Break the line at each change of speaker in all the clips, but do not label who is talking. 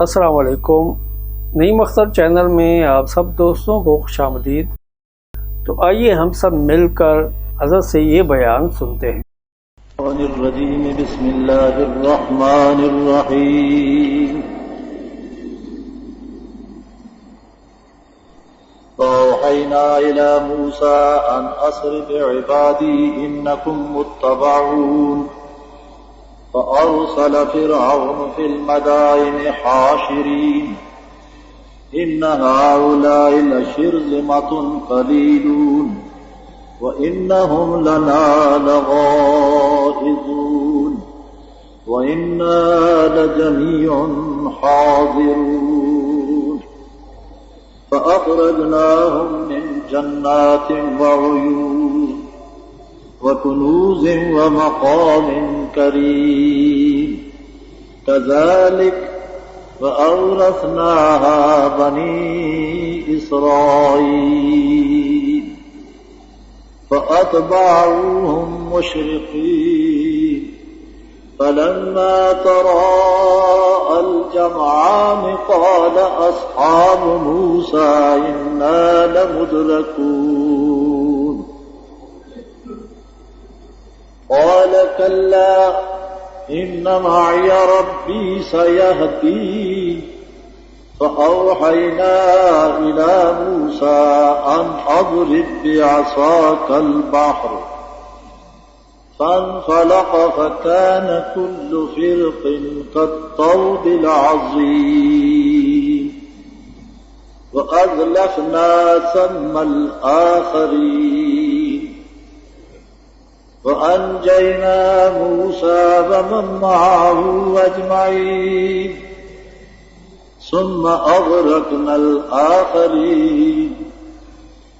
السلام علیکم۔ نعیم اختر چینل میں آپ سب دوستوں کو خوش آمدید۔ تو آئیے ہم سب مل کر حضرت سے یہ بیان سنتے ہیں۔
الرجیم بسم اللہ الرحمن الرحیم۔ فأوحینا إلی موسیٰ أن أسر بعبادی إنکم متبعون فأرسل فرعون في المدائن حاشرين إن هؤلاء لشرذمة قليلون وإنهم لنا لغائظون وإنا لجميع حاضرون فأخرجناهم من جنات وعيون وكنوز ومقام كريم كذلك وأورثناها بني إسرائيل فأتبعوهم مشرقين فلما تراءى الجمعان قال أصحاب موسى إنا لمدركون قال كلا إن معي ربي سيهدين فأوحينا إلى موسى أن أضرب بعصاك البحر فانفلق فكان كل فرق كالطود العظيم وأزلفنا ثم الآخرين وأنجينا موسى ومن معه أجمعين ثم أغرقنا الآخرين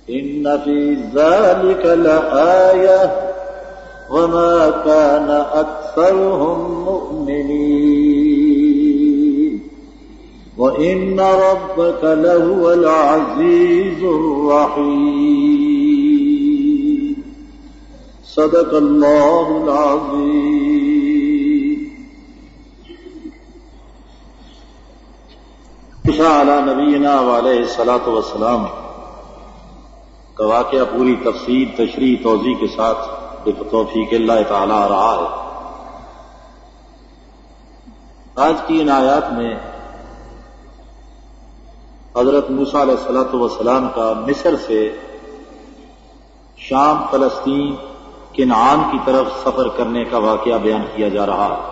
إن في ذلك لآية وما كان أكثرهم مؤمنين وإن ربك لهو العزيز الرحيم صدق اللہ العظیم۔ علی نبینا وعلیہ الصلاۃ والسلام کا واقعہ پوری تفصیل تشریح توضیح کے ساتھ بتوفیق اللہ تعالی رہا ہے۔ آج کی ان آیات میں حضرت موسیٰ علیہ الصلاۃ والسلام کا مصر سے شام فلسطین کنعان کی طرف سفر کرنے کا واقعہ بیان کیا جا رہا ہے۔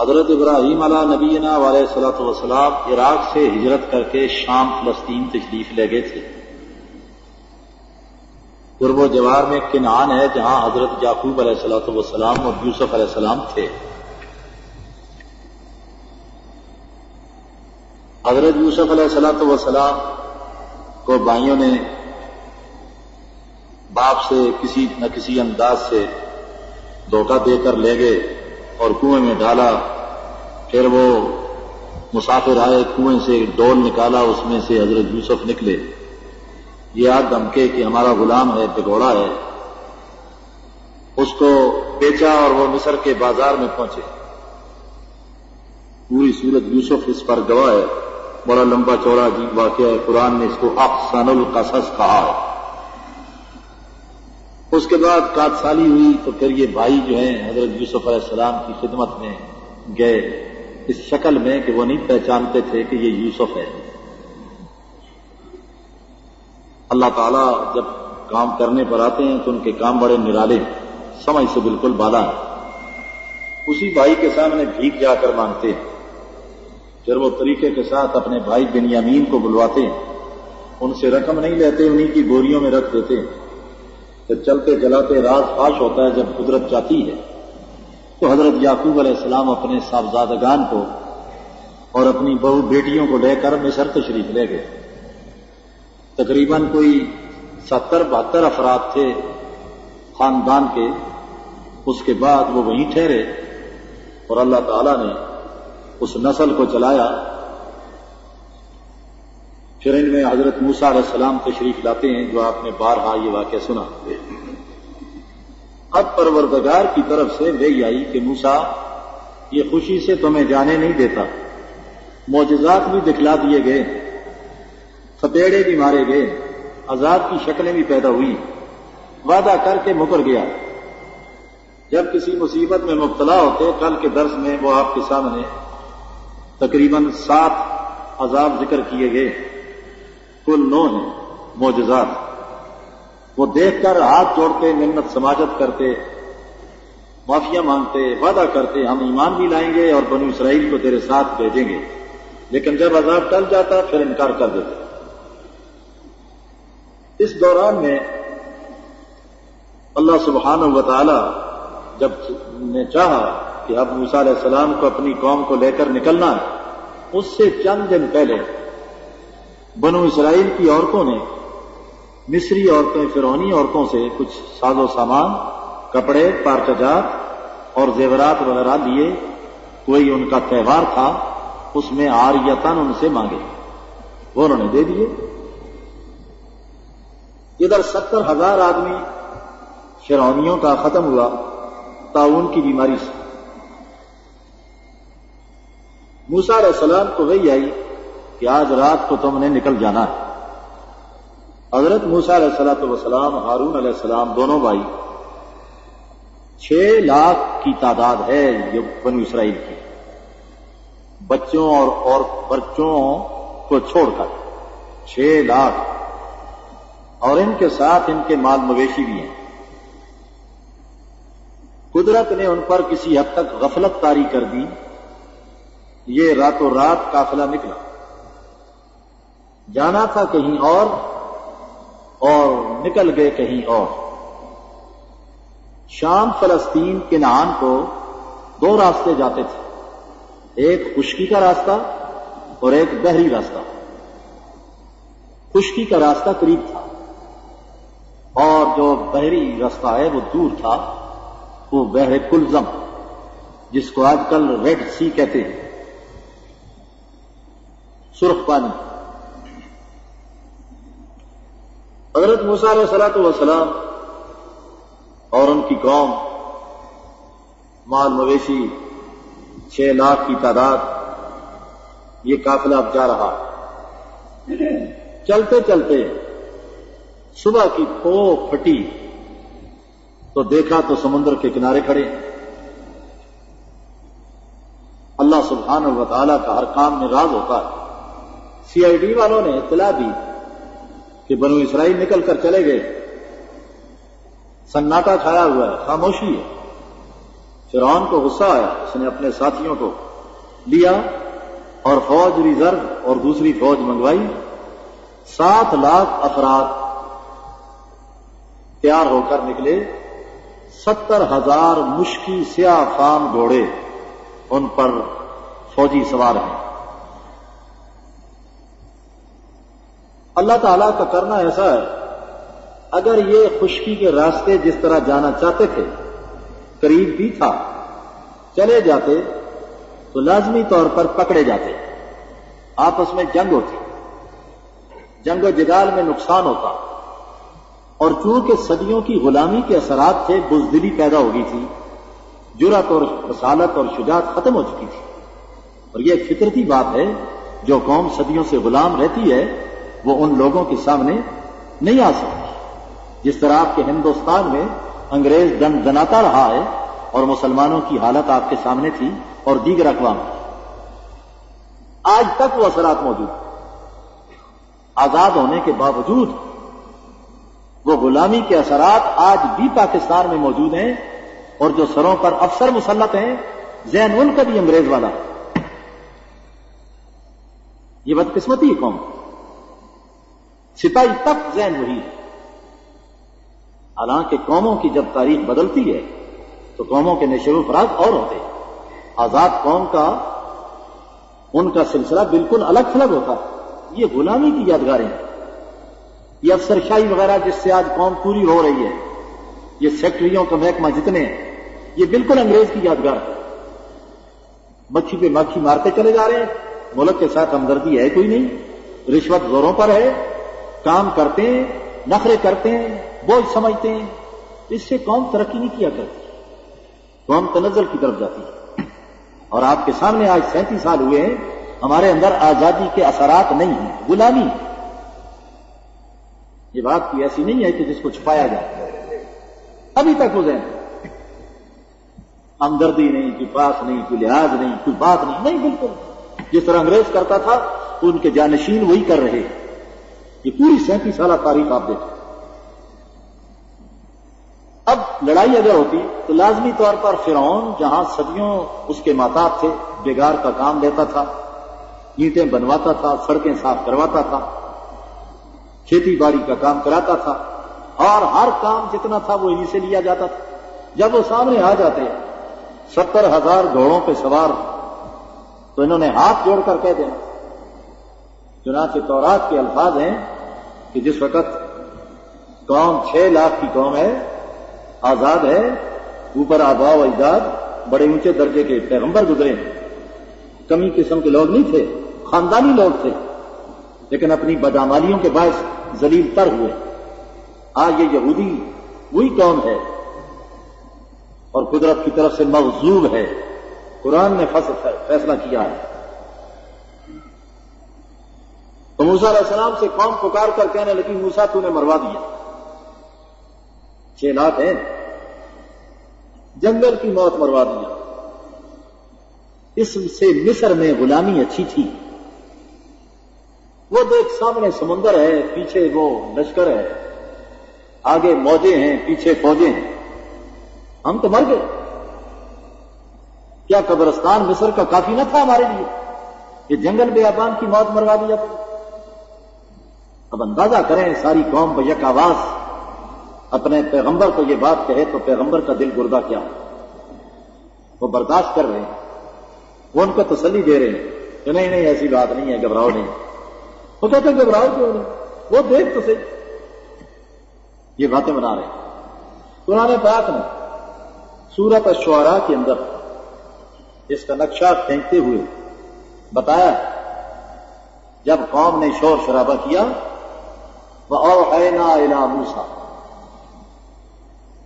حضرت ابراہیم علیہ نبینا علیہ الصلوۃ والسلام عراق سے ہجرت کر کے شام فلسطین تشریف لے گئے تھے۔ قرب و جوار میں کنعان ہے جہاں حضرت یعقوب علیہ الصلوۃ والسلام اور یوسف علیہ السلام تھے۔ حضرت یوسف علیہ الصلوۃ والسلام کو بھائیوں نے باپ سے کسی نہ کسی انداز سے دھوکہ دے کر لے گئے اور کنویں میں ڈالا۔ پھر وہ مسافر آئے، کنویں سے ڈول نکالا، اس میں سے حضرت یوسف نکلے۔ یہ آگ دھمکے کہ ہمارا غلام ہے، بگوڑا ہے، اس کو بیچا اور وہ مصر کے بازار میں پہنچے۔ پوری سورت یوسف اس پر گواہ ہے، بڑا لمبا چوڑا عجیب واقعہ ہے، قرآن نے اس کو احسن القصص کہا ہے۔ اس کے بعد کات سالی ہوئی تو پھر یہ بھائی جو ہیں حضرت یوسف علیہ السلام کی خدمت میں گئے اس شکل میں کہ وہ نہیں پہچانتے تھے کہ یہ یوسف ہے۔ اللہ تعالیٰ جب کام کرنے پر آتے ہیں تو ان کے کام بڑے نرالے ہیں، سمجھ سے بالکل بالا ہے۔ اسی بھائی کے سامنے بھیک جا کر مانگتے ہیں، پھر وہ طریقے کے ساتھ اپنے بھائی بنیامین کو بلواتے ہیں، ان سے رقم نہیں لیتے، انہی کی بوریوں میں رکھ دیتے ہیں۔ پھر چلتے چلاتے راز فاش ہوتا ہے، جب قدرت چاہتی ہے تو حضرت یعقوب علیہ السلام اپنے صاحبزادگان کو اور اپنی بہو بیٹیوں کو لے کر مصر تشریف لے گئے۔ تقریباً کوئی 70-72 افراد تھے خاندان کے۔ اس کے بعد وہ وہیں ٹھہرے اور اللہ تعالیٰ نے اس نسل کو چلایا۔ پھر ان میں حضرت موسیٰ علیہ السلام تشریف لاتے ہیں، جو آپ نے بارہا یہ واقعہ سنا۔ اب پروردگار کی طرف سے وحی آئی کہ موسیٰ یہ خوشی سے تمہیں جانے نہیں دیتا، معجزات بھی دکھلا دیے گئے، فتیڑے بھی مارے گئے، عذاب کی شکلیں بھی پیدا ہوئی، وعدہ کر کے مکر گیا۔ جب کسی مصیبت میں مبتلا ہوتے، کل کے درس میں وہ آپ کے سامنے تقریباً 7 عذاب ذکر کیے گئے، کل 9 ہیں معجزات۔ وہ دیکھ کر ہاتھ جوڑتے، منت سماجت کرتے، معافیاں مانگتے، وعدہ کرتے ہم ایمان بھی لائیں گے اور بنو اسرائیل کو تیرے ساتھ بھیجیں گے، لیکن جب عذاب ٹل جاتا پھر انکار کر دیتے۔ اس دوران میں اللہ سبحانہ و تعالی جب نے چاہا کہ اب موسیٰ علیہ السلام کو اپنی قوم کو لے کر نکلنا ہے، اس سے چند دن پہلے بنو اسرائیل کی عورتوں نے مصری عورتیں فرعونی عورتوں سے کچھ ساز و سامان، کپڑے، پارچہ جات اور زیورات وغیرہ لیے۔ کوئی ان کا تہوار تھا، اس میں عاریتاً ان سے مانگے، وہ انہوں نے دے دیے۔ ادھر 70,000 آدمی فرعونیوں کا ختم ہوا طاعون کی بیماری سے۔ موسیٰ علیہ السلام کو وحی آئی کہ آج رات کو تم نے نکل جانا ہے۔ حضرت موسیٰ علیہ السلام، ہارون علیہ السلام، دونوں بھائی، 6 لاکھ کی تعداد ہے یہ بنو اسرائیل کی، بچوں اور بچوں کو چھوڑ کر 6 لاکھ، اور ان کے ساتھ ان کے مال مویشی بھی ہیں۔ قدرت نے ان پر کسی حد تک غفلت طاری کر دی، یہ راتوں رات قافلہ نکلا، جانا تھا کہیں اور نکل گئے کہیں اور۔ شام، فلسطین، کنعان کو 2 راستے جاتے تھے، ایک خشکی کا راستہ اور ایک بحری راستہ۔ خشکی کا راستہ قریب تھا اور جو بحری راستہ ہے وہ دور تھا، وہ بحر کلزم، جس کو آج کل ریڈ سی کہتے ہیں، سرخ پانی۔ حضرت موسیٰ علیہ السلام اور ان کی قوم، مال مویشی 6 لاکھ کی تعداد، یہ قافلہ اب جا رہا۔ چلتے چلتے صبح کی پھو پھٹی تو دیکھا تو سمندر کے کنارے کھڑے۔ اللہ سبحانہ و تعالیٰ کا ہر کام میں راز ہوتا ہے۔ CID والوں نے اطلاع دی کہ بنو اسرائیل نکل کر چلے گئے، سناٹا چھایا ہوا ہے، خاموشی ہے۔ فرعون کو غصہ آیا، اس نے اپنے ساتھیوں کو لیا اور فوج ریزرو اور دوسری فوج منگوائی۔ 7 لاکھ افراد تیار ہو کر نکلے، 70,000 مشکی سیاہ فام گھوڑے ان پر فوجی سوار ہیں۔ اللہ تعالیٰ کا کرنا ایسا ہے، اگر یہ خشکی کے راستے جس طرح جانا چاہتے تھے قریب بھی تھا، چلے جاتے تو لازمی طور پر پکڑے جاتے، آپس میں جنگ ہوتی، جنگ و جدال میں نقصان ہوتا، اور چونکہ صدیوں کی غلامی کے اثرات سے بزدلی پیدا ہو گئی تھی، جرأت اور رسالت اور شجاعت ختم ہو چکی تھی۔ اور یہ فطرتی بات ہے، جو قوم صدیوں سے غلام رہتی ہے وہ ان لوگوں کے سامنے نہیں آ سکتی، جس طرح آپ کے ہندوستان میں انگریز دن دناتا رہا ہے اور مسلمانوں کی حالت آپ کے سامنے تھی اور دیگر اقوام کی۔ آج تک وہ اثرات موجود ہیں، آزاد ہونے کے باوجود وہ غلامی کے اثرات آج بھی پاکستان میں موجود ہیں، اور جو سروں پر افسر مسلط ہیں ذہن ان کا بھی انگریز والا۔ یہ بدقسمتی ہے قوم، سپاہی تک ذہن وہی ہے۔ حالانکہ قوموں کی جب تاریخ بدلتی ہے تو قوموں کے نشو و فراز اور ہوتے ہیں۔ آزاد قوم کا ان کا سلسلہ بالکل الگ تھلگ ہوتا ہے، یہ غلامی کی یادگاریں ہیں۔ یہ افسر شاہی وغیرہ جس سے آج قوم پوری ہو رہی ہے، یہ سیکٹریوں کا محکمہ جتنے ہیں، یہ بالکل انگریز کی یادگار ہے۔ مکھی پہ مکھی مارتے چلے جا رہے ہیں، ملک کے ساتھ ہمدردی ہے کوئی نہیں، رشوت زوروں پر ہے، کام کرتے ہیں، نخرے کرتے ہیں، بوجھ سمجھتے ہیں، اس سے قوم ترقی نہیں کیا کرتی، قوم تنزل کی طرف جاتی ہے۔ اور آپ کے سامنے آج 37 سال ہوئے ہیں، ہمارے اندر آزادی کے اثرات نہیں ہیں، غلامی۔ یہ بات کی ایسی نہیں ہے کہ جس کو چھپایا جائے، ابھی تک وہ ذہن ہمدردی نہیں، کوئی پاس نہیں، کوئی لحاظ نہیں، کوئی بات نہیں، نہیں بالکل جس طرح انگریز کرتا تھا ان کے جانشین وہی کر رہے۔ یہ پوری 37 سالہ تاریخ آپ دیکھیں۔ اب لڑائی اگر ہوتی تو لازمی طور پر فرعون جہاں صدیوں اس کے ماتات تھے، بگار کا کام لیتا تھا، اینٹیں بنواتا تھا، سڑکیں صاف کرواتا تھا، کھیتی باڑی کا کام کراتا تھا، اور ہر کام جتنا تھا وہ انہی سے لیا جاتا تھا۔ جب وہ سامنے آ جاتے 70,000 گھوڑوں پہ سوار تو انہوں نے ہاتھ جوڑ کر کہہ دینا۔ چنانچہ تورات کے الفاظ ہیں کہ جس وقت قوم 6 لاکھ کی قوم ہے، آزاد ہے، اوپر آبا و اجداد بڑے اونچے درجے کے پیغمبر گزرے ہیں، کمی قسم کے لوگ نہیں تھے، خاندانی لوگ تھے، لیکن اپنی بدعمالیوں کے باعث ذلیل تر ہوئے۔ آج یہ یہودی وہی قوم ہے اور قدرت کی طرف سے مغضوب ہے۔ قرآن نے فیصلہ کیا ہے۔ تو موسیٰ علیہ السلام سے قوم پکار کر کہنے لگی، موسیٰ تو نے مروا دیا، 6 لاکھ ہیں، جنگل کی موت مروا دیا۔ اس سے مصر میں غلامی اچھی تھی۔ وہ دیکھ سامنے سمندر ہے، پیچھے وہ لشکر ہے، آگے موجیں ہیں، پیچھے فوجیں ہیں، ہم تو مر گئے۔ کیا قبرستان مصر کا کافی نہ تھا ہمارے لیے؟ یہ جنگل بیابان کی موت مروا دیا۔ اب اندازہ کریں، ساری قوم بیک آواز اپنے پیغمبر کو یہ بات کہے تو پیغمبر کا دل گردہ کیا ہو؟ وہ برداشت کر رہے ہیں، وہ ان کو تسلی دے رہے ہیں کہ نہیں نہیں ایسی بات نہیں ہے، گھبراؤ نہیں۔ وہ کہتے ہیں گھبراؤ کیوں نہیں، وہ دیکھ تو صحیح، یہ باتیں بنا رہے ہیں۔ قرآن پاک نے سورۃ الشعراء کے اندر اس کا نقشہ پھینکتے ہوئے بتایا، جب قوم نے شور شرابہ کیا، وَأَوْحَيْنَا إِلَىٰ مُوسَىٰ،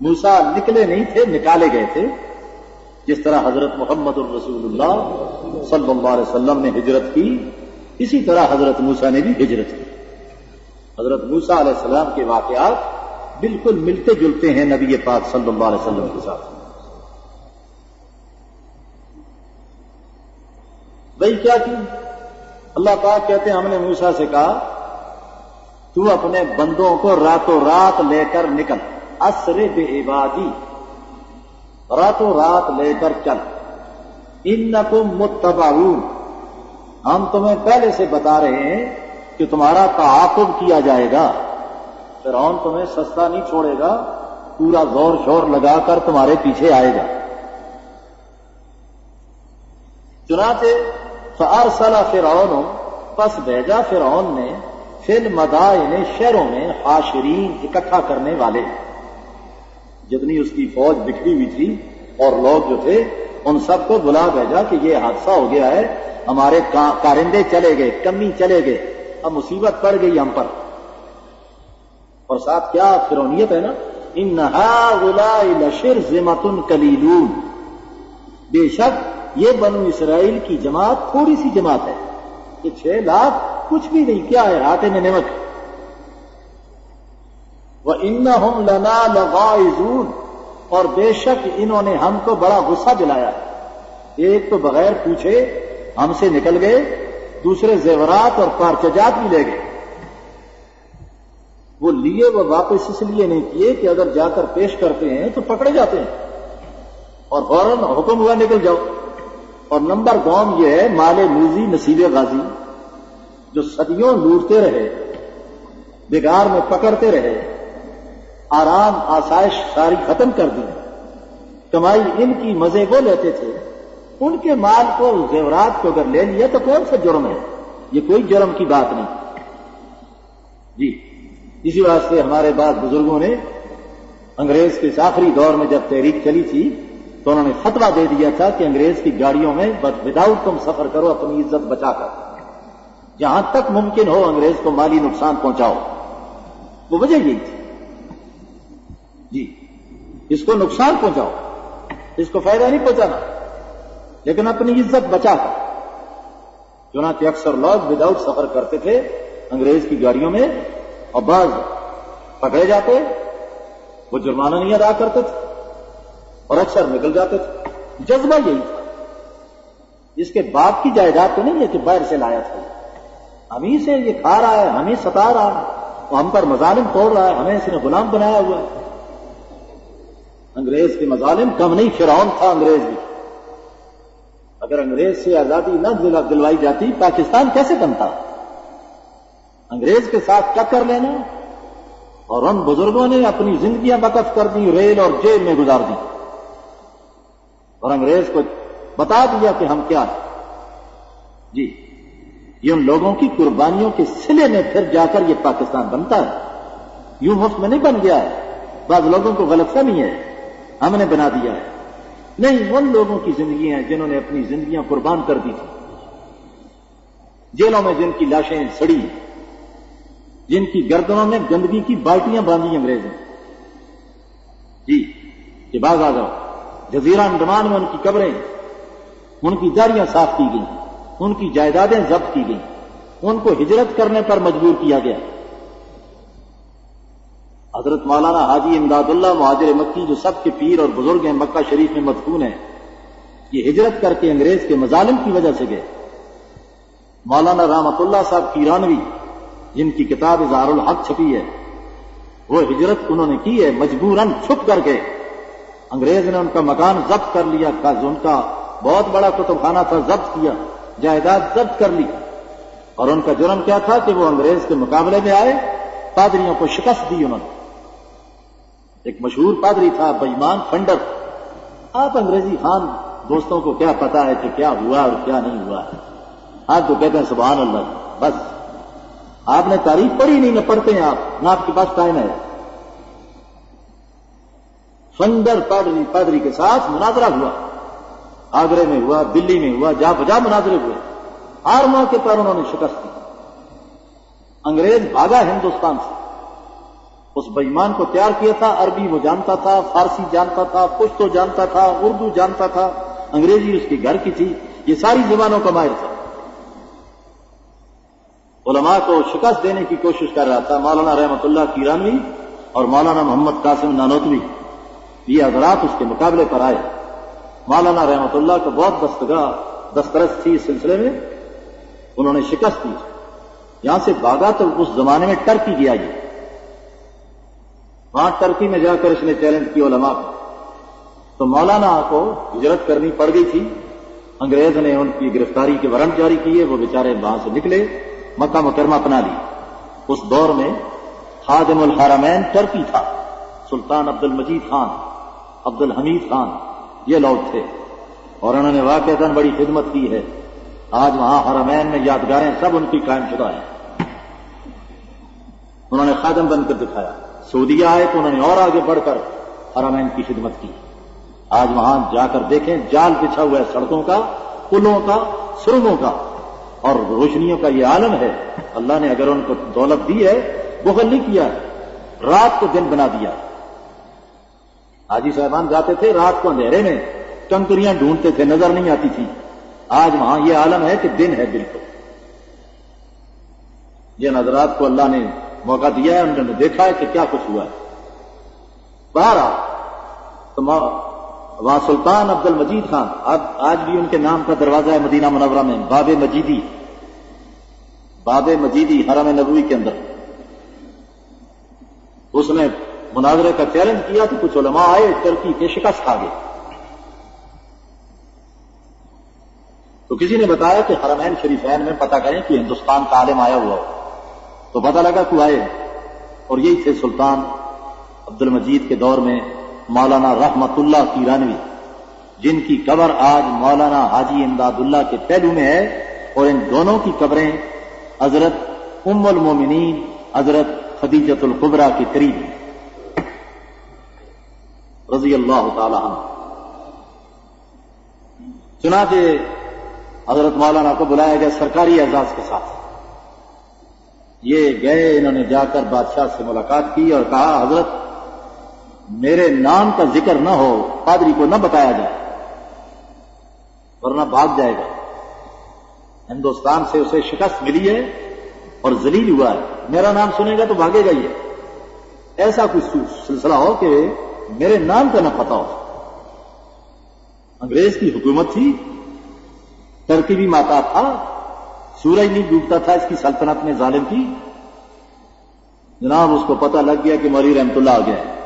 موسیٰ نکلے نہیں تھے، نکالے گئے تھے۔ جس طرح حضرت محمد الرسول اللہ صلی اللہ علیہ وسلم نے ہجرت کی، اسی طرح حضرت موسیٰ نے بھی ہجرت کی۔ حضرت موسیٰ علیہ السلام کے واقعات بالکل ملتے جلتے ہیں نبی پاک صلی اللہ علیہ وسلم کے ساتھ۔ بھئی کیا کی؟ اللہ پاک کہتے ہیں ہم نے موسیٰ سے کہا تو اپنے بندوں کو راتوں رات لے کر نکل، اسر بعبادی، راتوں رات لے کر چل، انکم متبعون، ہم تمہیں پہلے سے بتا رہے ہیں کہ تمہارا تعاقب کیا جائے گا۔ فرعون تمہیں سستا نہیں چھوڑے گا، پورا زور شور لگا کر تمہارے پیچھے آئے گا۔ چنانچہ فارسل فرعون، پس بھیجا فرعون نے فی المدائن، شہروں میں، حاشرین، اکٹھا کرنے والے، جتنی اس کی فوج بکھری ہوئی تھی اور لوگ جو تھے ان سب کو بلا بھیجا کہ یہ حادثہ ہو گیا ہے، ہمارے کارندے چلے گئے، کمی چلے گئے، اب مصیبت پڑ گئی ہم پر۔ اور ساتھ کیا فرعونیت ہے نا، ان ہؤلاء لشرذمۃ قلیلون، بے شک یہ بنو اسرائیل کی جماعت تھوڑی سی جماعت ہے، یہ 6 لاکھ کچھ بھی نہیں، کیا ہے، آٹے میں نمک۔ وَإِنَّهُمْ لَنَا لَغَائِظُونَ، اور بے شک انہوں نے ہم کو بڑا غصہ دلایا۔ ایک تو بغیر پوچھے ہم سے نکل گئے، دوسرے زیورات اور پارچجات بھی لے گئے۔ وہ لیے وہ واپس اس لیے نہیں کیے کہ اگر جا کر پیش کرتے ہیں تو پکڑے جاتے ہیں، اور فوراً حکم ہوا نکل جاؤ۔ اور نمبر دوم یہ ہے، مال موزی نصیب غازی، جو صدیوں لوٹتے رہے، بگار میں پکڑتے رہے، آرام آسائش ساری ختم کر دی، کمائی ان کی مزے وہ لیتے تھے، ان کے مال کو، زیورات کو اگر لے لیا تو کون سا جرم ہے؟ یہ کوئی جرم کی بات نہیں جی۔ اسی واسطے ہمارے بعد بزرگوں نے انگریز کے اس آخری دور میں جب تحریک چلی تھی تو انہوں نے فتویٰ دے دیا تھا کہ انگریز کی گاڑیوں میں وداؤٹ تم سفر کرو، اپنی عزت بچا کر، جہاں تک ممکن ہو انگریز کو مالی نقصان پہنچاؤ۔ وہ وجہ یہی تھی جی۔ اس کو نقصان پہنچاؤ، اس کو فائدہ نہیں پہنچانا، لیکن اپنی عزت بچا کر۔ چنانچہ اکثر لوگ وداؤٹ سفر کرتے تھے انگریز کی گاڑیوں میں، اور بعض پکڑے جاتے، وہ جرمانہ نہیں ادا کرتے تھے اور اکثر نکل جاتے تھے۔ جذبہ یہی تھا، اس کے باپ کی جائیداد تو نہیں ہے کہ باہر سے لایا تھا، ہم ہی سے یہ کھا رہا ہے، ہم ہی ستا رہا ہے، وہ ہم پر مظالم توڑ رہا ہے، ہمیں اس نے غلام بنایا ہوا ہے۔ انگریز کے مظالم کم نہیں، فرعون تھا انگریز بھی۔ اگر انگریز سے آزادی نہ دلوائی جاتی پاکستان کیسے بنتا؟ انگریز کے ساتھ ٹکر لینا، اور ان بزرگوں نے اپنی زندگیاں وقف کر دی، ریل اور جیل میں گزار دی، اور انگریز کو بتا دیا کہ ہم کیا ہیں۔ جی، یہ ان لوگوں کی قربانیوں کے صلے میں پھر جا کر یہ پاکستان بنتا ہے، یوں مفت میں نہیں بن گیا ہے۔ بعض لوگوں کو غلط فہمی ہے ہم نے بنا دیا ہے، نہیں، ان لوگوں کی زندگی ہیں جنہوں نے اپنی زندگیاں قربان کر دی تھی، جیلوں میں جن کی لاشیں سڑی، جن کی گردنوں میں گندگی کی بالٹیاں باندھی انگریز نے۔ جی، کہ باز آ جاؤ، جزیرہ انڈمان میں ان کی قبریں، ان کی داڑیاں صاف کی گئیں، ان کی جائیدادیں ضبط کی گئیں، ان کو ہجرت کرنے پر مجبور کیا گیا۔ حضرت مولانا حاجی امداد اللہ مہاجر مکی، جو سب کے پیر اور بزرگ ہیں، مکہ شریف میں مدفون ہیں، یہ ہجرت کر کے انگریز کے مظالم کی وجہ سے گئے۔ مولانا رحمت اللہ صاحب کیرانوی، جن کی کتاب اظہار الحق چھپی ہے، وہ ہجرت انہوں نے کی ہے مجبوراً، چھپ کر کے۔ انگریز نے ان کا مکان ضبط کر لیا، ان کا بہت بڑا کتب خانہ تھا، ضبط کیا، جائیداد ضبط کر لی، اور ان کا جرم کیا تھا کہ وہ انگریز کے مقابلے میں آئے، پادریوں کو شکست دی انہوں نے۔ ایک مشہور پادری تھا بے ایمان فنڈر، آپ انگریزی خان دوستوں کو کیا پتا ہے کہ کیا ہوا اور کیا نہیں ہوا، آپ تو کہتے ہیں سبحان اللہ، بس آپ نے تاریخ پڑھی نہیں، نہ پڑھتے ہیں آپ، نہ آپ کے پاس ٹائم ہے۔ فنڈر پادری کے ساتھ مناظرہ ہوا، آگرے میں ہوا، دلی میں ہوا، جا بجا مناظرے ہوئے، ہر موقع پر انہوں نے شکست دی۔ انگریز بھاگا ہندوستان سے، اس بے ایمان کو تیار کیا تھا، عربی وہ جانتا تھا، فارسی جانتا تھا، پشتو جانتا تھا، اردو جانتا تھا، انگریزی اس کے گھر کی تھی، یہ ساری زبانوں کا ماہر تھا۔ علماء کو شکست دینے کی کوشش کر رہا تھا۔ مولانا رحمت اللہ کیرانوی اور مولانا محمد قاسم نانوتوی، یہ حضرات اس کے مقابلے پر آئے۔ مولانا رحمت اللہ کا بہت دسترس تھی اس سلسلے میں، انہوں نے شکست دی، یہاں سے بھاگا تو اس زمانے میں ٹرکی گیا، یہ وہاں ٹرکی میں جا کر اس نے چیلنج کیا علماء کو، تو مولانا کو ہجرت کرنی پڑ گئی تھی، انگریز نے ان کی گرفتاری کے وارنٹ جاری کیے، وہ بیچارے وہاں سے نکلے، مکہ مکرمہ اپنا لی۔ اس دور میں خادم الحرمین ٹرکی تھا، سلطان عبد المجید خان، عبد الحمید خان، یہ لوگ تھے، اور انہوں نے واقعتاً بڑی خدمت کی ہے۔ آج وہاں حرمین میں یادگاریں سب ان کی قائم شدہ ہیں، انہوں نے خادم بن کر دکھایا۔ سعودیہ آئے تو انہوں نے اور آگے بڑھ کر حرمین کی خدمت کی۔ آج وہاں جا کر دیکھیں، جال بچھا ہوا ہے سڑکوں کا، پلوں کا، سرنگوں کا، اور روشنیوں کا یہ عالم ہے۔ اللہ نے اگر ان کو دولت دی ہے، بخل نہیں کیا، رات کو دن بنا دیا۔ حاجی صاحبان جاتے تھے رات کو اندھیرے میں، کنکریاں ڈھونڈتے تھے، نظر نہیں آتی تھی۔ آج وہاں یہ عالم ہے کہ دن ہے بالکل۔ جن حضرات کو اللہ نے موقع دیا ہے، انہوں نے دیکھا ہے کہ کیا کچھ ہوا ہے۔ باہر تو وہاں سلطان عبد المجید خان، آج بھی ان کے نام کا دروازہ ہے مدینہ منورہ میں، باب مجیدی حرم نبوی کے اندر۔ اس نے مناظرے کا چیلنج کیا تو کچھ علماء آئے ٹرکی کے، شکست کھا گئے۔ تو کسی نے بتایا کہ حرمین شریفین میں پتہ کریں کہ ہندوستان کا عالم آیا ہوا ہو، تو پتہ لگا کہ آئے، اور یہی تھے سلطان عبد المجید کے دور میں مولانا رحمت اللہ کیرانوی، جن کی قبر آج مولانا حاجی امداد اللہ کے پہلو میں ہے، اور ان دونوں کی قبریں حضرت ام المومنین حضرت خدیجۃ الکبریٰ کے قریب ہیں رضی اللہ تعالی عنہ۔ چنانچہ حضرت مولانا کو بلایا گیا سرکاری اعزاز کے ساتھ، یہ گئے، انہوں نے جا کر بادشاہ سے ملاقات کی اور کہا حضرت میرے نام کا ذکر نہ ہو، پادری کو نہ بتایا جائے، ورنہ بھاگ جائے گا۔ ہندوستان سے اسے شکست ملی ہے اور ذلیل ہوا ہے، میرا نام سنے گا تو بھاگے گا۔ یہ ایسا کچھ سلسلہ ہو کہ میرے نام کا نہ پتا ہو۔ انگریز کی حکومت تھی، ترکیبی ماتا تھا، سورج نہیں ڈوبتا تھا اس کی سلطنت میں ظالم کی۔ جناب اس کو پتہ لگ گیا کہ مولوی رحمت اللہ آ گیا ہے،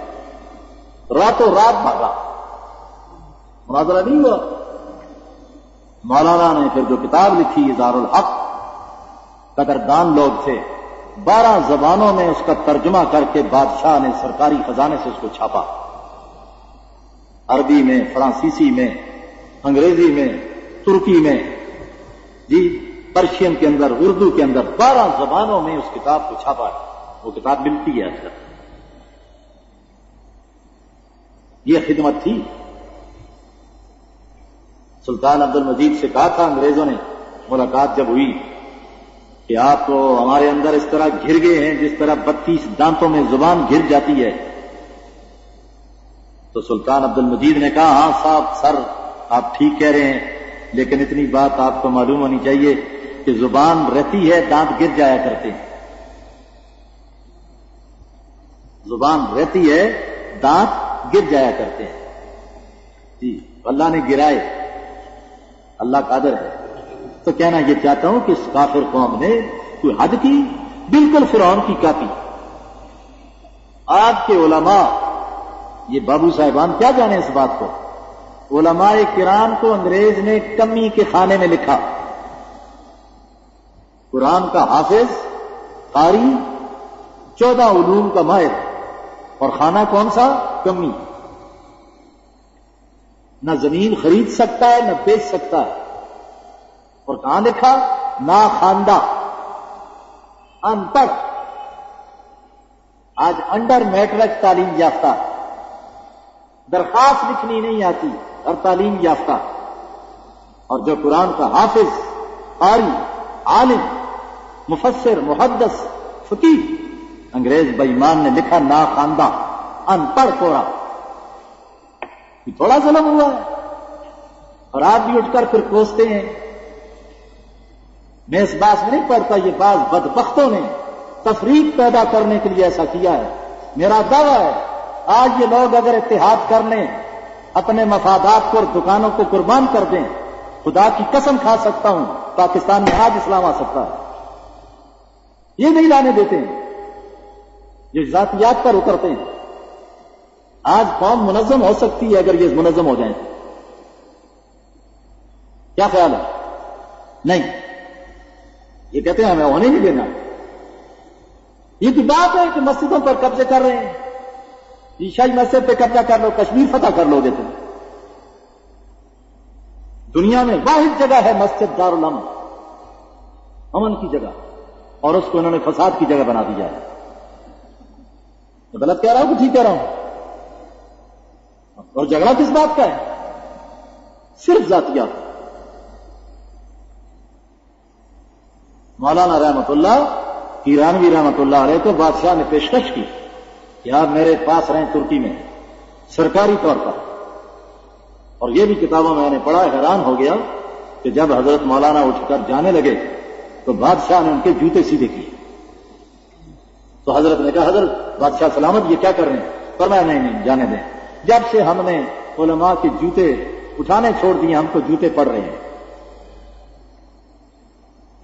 راتوں رات بھاگا، مناظرہ نہیں ہوا۔ مولانا نے پھر جو کتاب لکھی اظہار الحق، قدردان لوگ تھے، 12 زبانوں میں اس کا ترجمہ کر کے بادشاہ نے سرکاری خزانے سے اس کو چھاپا، عربی میں، فرانسیسی میں، انگریزی میں، ترکی میں، جی پرشین کے اندر، اردو کے اندر، 12 زبانوں میں اس کتاب کو چھاپا ہے۔ وہ کتاب ملتی ہے آج تک۔ یہ خدمت تھی۔ سلطان عبد المجید سے کہا تھا انگریزوں نے، ملاقات جب ہوئی، کہ آپ تو ہمارے اندر اس طرح گھر گئے ہیں جس طرح 32 دانتوں میں زبان گھر جاتی ہے۔ تو سلطان عبد المجید نے کہا ہاں صاحب سر آپ ٹھیک کہہ رہے ہیں، لیکن اتنی بات آپ کو معلوم ہونی چاہیے کہ زبان رہتی ہے، دانت گر جایا کرتے ہیں۔ زبان رہتی ہے، دانت گر جایا کرتے ہیں۔ جی اللہ نے گرائے، اللہ قادر ہے۔ تو کہنا یہ چاہتا ہوں کہ اس کافر قوم نے کوئی حد کی، بالکل فرعون کی کاپی۔ آج کے علماء، یہ بابو صاحبان کیا جانے اس بات کو، علماء کرام کو انگریز نے کمی کے خانے میں لکھا۔ قرآن کا حافظ، قاری، 14 علوم کا ماہر، اور خانہ کون سا؟ کمی۔ نہ زمین خرید سکتا ہے نہ بیچ سکتا ہے، اور کہاں لکھا؟ نا خواندہ، ان پڑھ۔ آج انڈر میٹرک تعلیم یافتہ، درخواست لکھنی نہیں آتی اور تعلیم یافتہ، اور جو قرآن کا حافظ، قاری، عالم، مفسر، محدث، فقیہ، انگریز بے ایمان نے لکھا نا خواندہ، ان پڑھ کورا۔ یہ تھوڑا ظلم ہوا ہے، اور آپ بھی اٹھ کر پھر کوستے ہیں۔ میں اس بات میں نہیں پڑھتا، یہ بعض بدبختوں نے تفریق پیدا کرنے کے لیے ایسا کیا ہے۔ میرا دعویٰ ہے آج یہ لوگ اگر اتحاد کر لیں، اپنے مفادات کو اور دکانوں کو قربان کر دیں، خدا کی قسم کھا سکتا ہوں پاکستان میں آج اسلام آ سکتا ہے۔ یہ نہیں لانے دیتے ہیں، یہ ذاتیات پر اترتے ہیں۔ آج قوم منظم ہو سکتی ہے اگر یہ منظم ہو جائیں۔ کیا خیال ہے؟ نہیں، یہ کہتے ہیں ہمیں ہونے نہیں دینا۔ یہ کی بات ہے کہ مسجدوں پر قبضے کر رہے ہیں، عیسائی مسجد پہ قبضہ کر لو، کشمیر فتح کر لو گے تم۔ دنیا میں واحد جگہ ہے مسجد دارالامن، امن کی جگہ، اور اس کو انہوں نے فساد کی جگہ بنا دیا ہے۔ تو غلط کہہ رہا ہوں کہ ٹھیک کہہ رہا ہوں؟ اور جھگڑا کس بات کا ہے؟ صرف ذاتیات۔ مولانا رحمت اللہ ایرانوی رحمت اللہ علیہ کو بادشاہ نے پیشکش کی کہ آپ میرے پاس رہیں ترکی میں سرکاری طور پر۔ اور یہ بھی کتابوں میں نے پڑھا، حیران ہو گیا کہ جب حضرت مولانا اٹھ کر جانے لگے تو بادشاہ نے ان کے جوتے سیدھے کیے۔ تو حضرت نے کہا حضرت بادشاہ سلامت یہ کیا کر رہے ہیں؟ فرمایا نہیں جانے دیں، جب سے ہم نے علماء کے جوتے اٹھانے چھوڑ دیے ہم کو جوتے پڑ رہے ہیں۔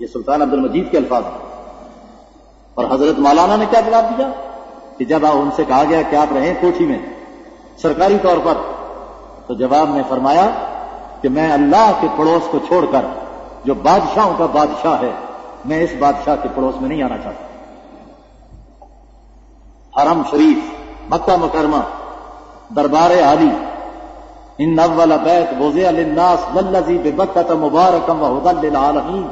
یہ سلطان عبد المجید کے الفاظ ہیں۔ اور حضرت مولانا نے کیا جواب دیا کہ جب ان سے کہا گیا کہ آپ رہیں کوٹھی میں سرکاری طور پر، تو جواب میں فرمایا کہ میں اللہ کے پڑوس کو چھوڑ کر جو بادشاہوں کا بادشاہ ہے، میں اس بادشاہ کے پڑوس میں نہیں آنا چاہتا۔ حرم شریف، مکہ مکرمہ، دربار عالی، ان اول بیت وضع للناس والذی ببکۃ مبارکا وہدی للعالمین،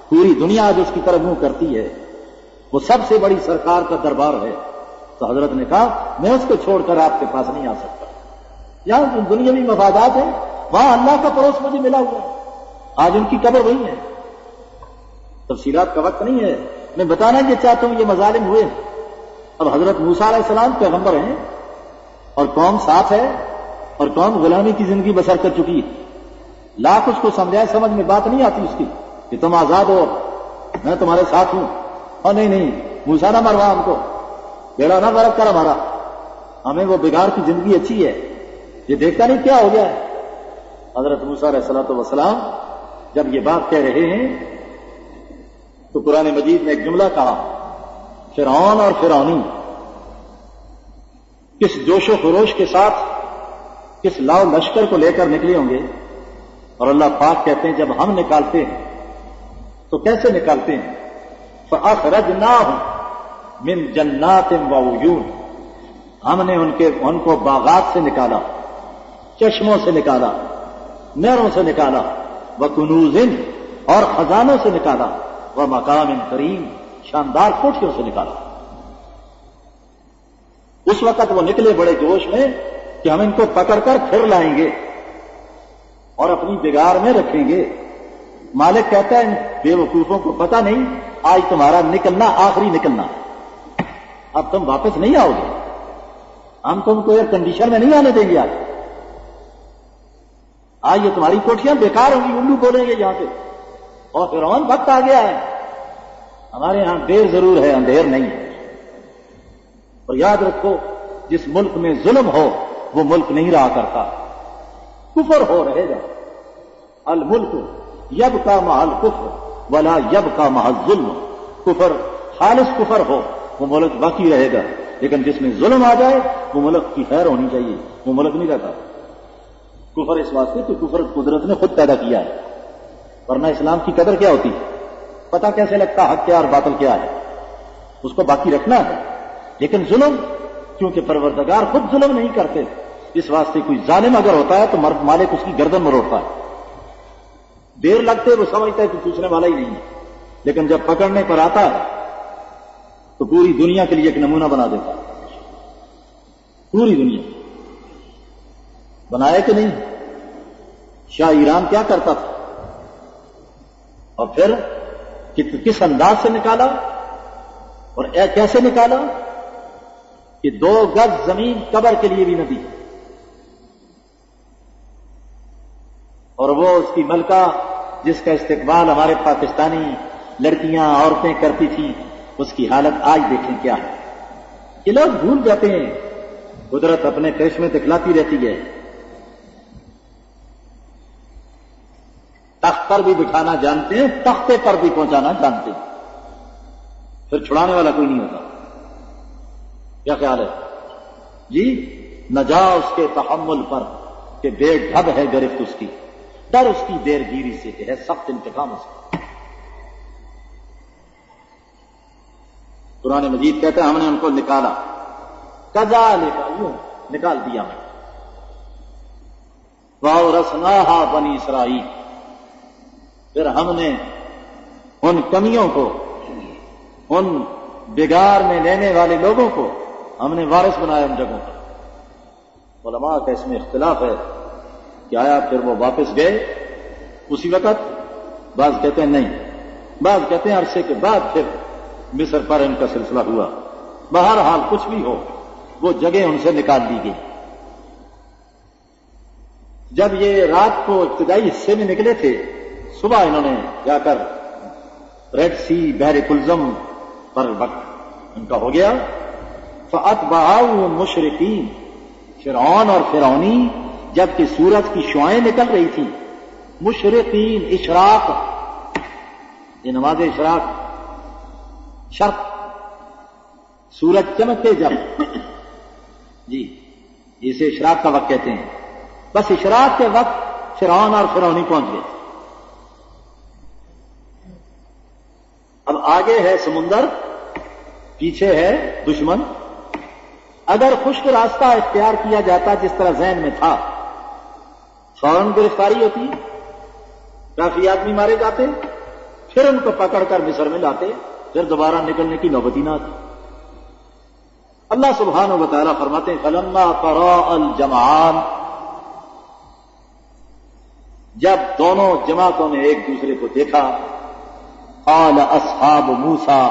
پوری دنیا آج اس کی طرف منہ کرتی ہے، وہ سب سے بڑی سرکار کا دربار ہے۔ تو حضرت نے کہا میں اس کو چھوڑ کر آپ کے پاس نہیں آ سکتا، یہاں دنیاوی مفادات ہیں، وہاں اللہ کا پڑوس مجھے ملا ہوا ہے، آج ان کی قبر وہی ہے۔ تفصیلات کا وقت نہیں ہے، میں بتانا یہ چاہتا ہوں یہ مظالم ہوئے۔ اب حضرت موسیٰ علیہ السلام پیغمبر ہیں، اور قوم ساتھ ہے اور قوم غلامی کی زندگی بسر کر چکی ہے. لاکھ اس کو سمجھائے سمجھ میں بات نہیں آتی اس کی کہ تم آزاد ہو, میں تمہارے ساتھ ہوں. اور نہیں موسیٰ نہ مروا ہم کو, بیڑا نہ غرق کر ہمارا, ہمیں وہ بگاڑ کی زندگی اچھی ہے, یہ دیکھتا نہیں کیا ہو گیا ہے. حضرت موسیٰ علیہ الصلوۃ والسلام جب یہ بات کہہ رہے ہیں تو قرآن مجید نے ایک جملہ کہا, فرعون اور فرعونی کس جوش و خروش کے ساتھ کس لاؤ لشکر کو لے کر نکلے ہوں گے. اور اللہ پاک کہتے ہیں جب ہم نکالتے ہیں تو کیسے نکالتے ہیں؟ فَأَخْرَجْنَاهُمْ مِنْ جَنَّاتٍ وَعُيُونٍ, ہم نے ان کو باغات سے نکالا, چشموں سے نکالا, نہروں سے نکالا, وَكُنُوزٍ اور خزانوں سے نکالا, وَمَقَامٍ كَرِيمٍ شاندار کوٹھیوں سے نکالا. اس وقت وہ نکلے بڑے جوش میں کہ ہم ان کو پکڑ کر پھر لائیں گے اور اپنی بگاڑ میں رکھیں گے. مالک کہتا ہے ان بے وقوفوں کو پتہ نہیں آج تمہارا نکلنا آخری نکلنا, اب تم واپس نہیں آؤ گے, ہم تم کو ایئر کنڈیشن میں نہیں آنے دیں گے. آج یہ تمہاری کوٹھیاں بیکار ہوں گی, الو بولیں گے یہاں پہ. اور فرعون وقت آ گیا ہے, ہمارے یہاں دیر ضرور ہے اندھیر نہیں ہے. اور یاد رکھو جس ملک میں ظلم ہو وہ ملک نہیں رہا کرتا, کفر ہو رہے گا. الملک یبقی مع الکفر ولا یبقی مع الظلم, کفر خالص کفر ہو وہ ملک باقی رہے گا, لیکن جس میں ظلم آ جائے وہ ملک کی خیر ہونی چاہیے, وہ ملک نہیں رہتا. کفر اس واسطے کہ کفر قدرت نے خود پیدا کیا ہے, ورنہ اسلام کی قدر کیا ہوتی, پتہ کیسے لگتا حق کیا اور باطل کیا ہے, اس کو باقی رکھنا ہے. لیکن ظلم, کیونکہ پروردگار خود ظلم نہیں کرتے, اس واسطے کوئی ظالم اگر ہوتا ہے تو مالک اس کی گردن مروڑتا ہے. دیر لگتے وہ سمجھتا ہے کہ پوچھنے والا ہی نہیں ہے, لیکن جب پکڑنے پر آتا ہے تو پوری دنیا کے لیے ایک نمونہ بنا دیتا ہے. پوری دنیا بنایا کہ نہیں. شاہ ایران کیا کرتا تھا اور پھر کس انداز سے نکالا اور کیسے نکالا کہ 2 گز زمین قبر کے لیے بھی نہ دی. اور وہ اس کی ملکہ جس کا استقبال ہمارے پاکستانی لڑکیاں عورتیں کرتی تھیں, اس کی حالت آج دیکھیں کیا ہے. یہ لوگ بھول جاتے ہیں قدرت اپنے کرشمے دکھلاتی رہتی ہے. تخت پر بھی بٹھانا جانتے ہیں, تختے پر بھی پہنچانا جانتے ہیں, پھر چھڑانے والا کوئی نہیں ہوتا. کیا خیال ہے جی؟ نہ جا اس کے تحمل پر کہ بے ڈھب ہے گرفت اس کی, ڈر اس کی دیر گیری سے کہ ہے سخت انتقام اس کا. قرآن مجید کہتا ہے ہم نے ان کو نکالا, کذالک یوں نکال دیا ہمیں. وَأَوْرَثْنَاهَا بَنِي اسرائیل, پھر ہم نے ان کمیوں کو, ان بگاڑ میں لینے والے لوگوں کو ہم نے وارث بنایا ان جگہوں پر. علماء کا اس میں اختلاف ہے کہ آیا پھر وہ واپس گئے اسی وقت, بعض کہتے ہیں نہیں, بعض کہتے ہیں عرصے کے بعد پھر مصر پر ان کا سلسلہ ہوا. بہرحال کچھ بھی ہو وہ جگہ ان سے نکال لی گئی. جب یہ رات کو ابتدائی حصے میں نکلے تھے, صبح انہوں نے جا کر ریڈ سی بحر کلزم پر وقت ان کا ہو گیا. فَأَتْبَعَهُ مُشْرِقِينَ, فرعون اور فرعونی جبکہ سورج کی شعائیں نکل رہی تھی. مشرقین, اشراق, یہ نماز اشراق, شرق, سورج چمکتے جب جی اسے اشراق کا وقت کہتے ہیں. بس اشراق کے وقت فرعون اور فرعونی پہنچ گئے. اب آگے ہے سمندر, پیچھے ہے دشمن. اگر خشک راستہ اختیار کیا جاتا جس طرح ذہن میں تھا, فوراً گرفتاری ہوتی, کافی آدمی مارے جاتے, پھر ان کو پکڑ کر مصر میں لاتے, پھر دوبارہ نکلنے کی نوبتی نہ آتی. اللہ سبحانہ و تعالیٰ فرماتے ہیں فلما تراءى الجمعان, جب دونوں جماعتوں نے ایک دوسرے کو دیکھا, قال اصحاب موسیٰ,